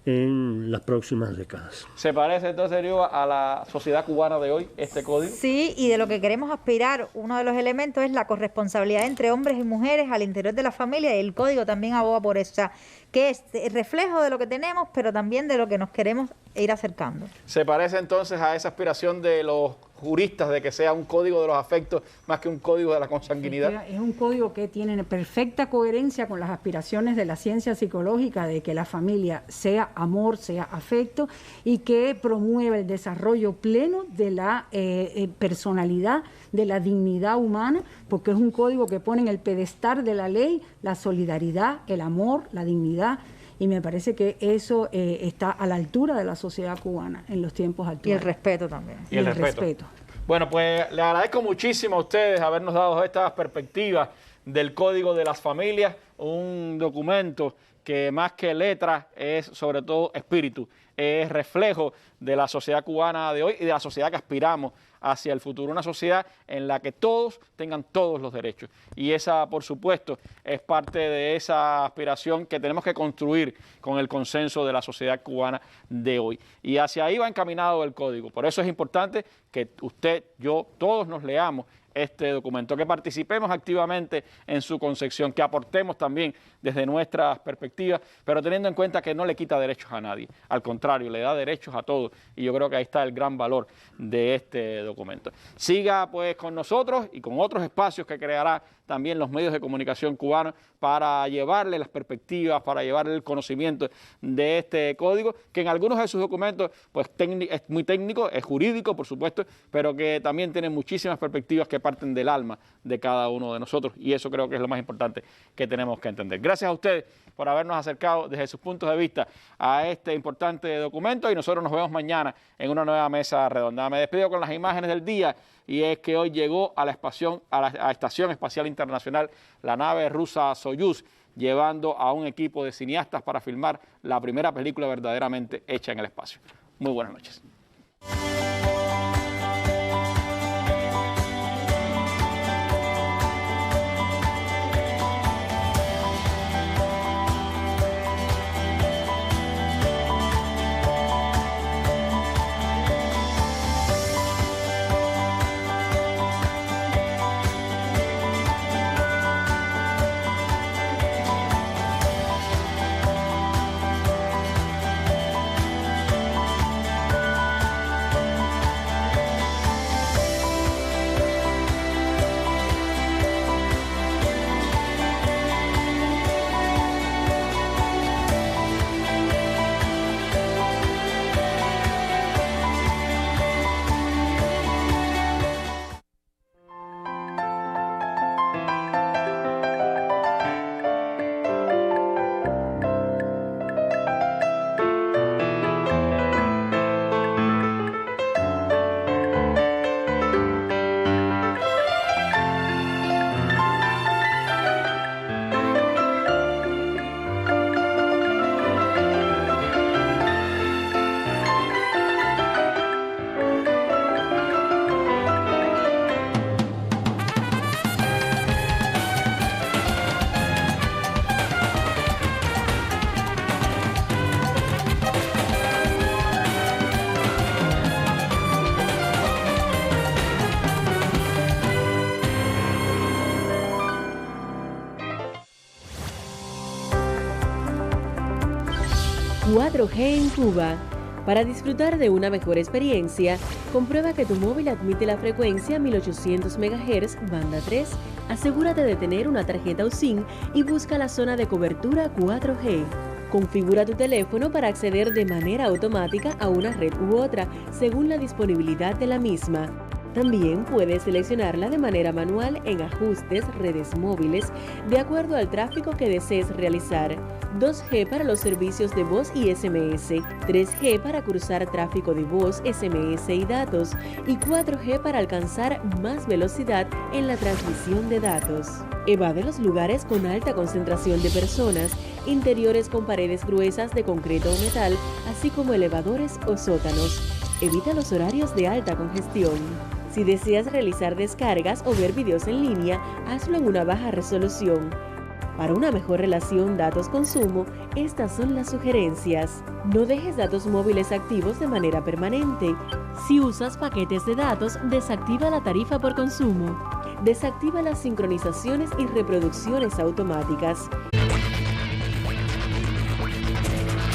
Speaker 5: en las próximas décadas.
Speaker 1: ¿Se parece entonces, Eriuba, a la sociedad cubana de hoy, este código?
Speaker 10: Sí, y de lo que queremos aspirar, uno de los elementos es la corresponsabilidad entre hombres y mujeres al interior de la familia, y el código también aboga por eso, o sea, que es el reflejo de lo que tenemos, pero también de lo que nos queremos ir acercando.
Speaker 1: ¿Se parece entonces a esa aspiración de los juristas de que sea un código de los afectos más que un código de la consanguinidad?
Speaker 9: Es un código que tiene perfecta coherencia con las aspiraciones de la ciencia psicológica de que la familia sea amor, sea afecto, y que promueve el desarrollo pleno de la personalidad, de la dignidad humana, porque es un código que pone en el pedestal de la ley la solidaridad, el amor, la dignidad, y me parece que eso está a la altura de la sociedad cubana en los tiempos actuales.
Speaker 10: Y el respeto también.
Speaker 1: Y el respeto. Bueno, pues le agradezco muchísimo a ustedes habernos dado estas perspectivas del Código de las Familias, un documento que más que letra es sobre todo espíritu, es reflejo de la sociedad cubana de hoy y de la sociedad que aspiramos hacia el futuro, una sociedad en la que todos tengan todos los derechos. Y esa, por supuesto, es parte de esa aspiración que tenemos que construir con el consenso de la sociedad cubana de hoy. Y hacia ahí va encaminado el código. Por eso es importante que usted, yo, todos nos leamos este documento, que participemos activamente en su concepción, que aportemos también desde nuestras perspectivas, pero teniendo en cuenta que no le quita derechos a nadie, al contrario, le da derechos a todos, y yo creo que ahí está el gran valor de este documento. Siga pues con nosotros y con otros espacios que creará también los medios de comunicación cubanos para llevarle las perspectivas, para llevarle el conocimiento de este código, que en algunos de sus documentos pues es muy técnico, es jurídico por supuesto, pero que también tiene muchísimas perspectivas que parten del alma de cada uno de nosotros, y eso creo que es lo más importante que tenemos que entender. Gracias a ustedes por habernos acercado desde sus puntos de vista a este importante documento, y nosotros nos vemos mañana en una nueva mesa redonda. Me despido con las imágenes del día, y es que hoy llegó a la Estación Espacial Internacional la nave rusa Soyuz, llevando a un equipo de cineastas para filmar la primera película verdaderamente hecha en el espacio. Muy buenas noches.
Speaker 13: en Cuba. Para disfrutar de una mejor experiencia, comprueba que tu móvil admite la frecuencia 1800 MHz banda 3, asegúrate de tener una tarjeta USIM y busca la zona de cobertura 4G. Configura tu teléfono para acceder de manera automática a una red u otra, según la disponibilidad de la misma. También puedes seleccionarla de manera manual en Ajustes, Redes móviles, de acuerdo al tráfico que desees realizar. 2G para los servicios de voz y SMS, 3G para cruzar tráfico de voz, SMS y datos, y 4G para alcanzar más velocidad en la transmisión de datos. Evade los lugares con alta concentración de personas, interiores con paredes gruesas de concreto o metal, así como elevadores o sótanos. Evita los horarios de alta congestión. Si deseas realizar descargas o ver videos en línea, hazlo en una baja resolución. Para una mejor relación datos-consumo, estas son las sugerencias. No dejes datos móviles activos de manera permanente. Si usas paquetes de datos, desactiva la tarifa por consumo. Desactiva las sincronizaciones y reproducciones automáticas.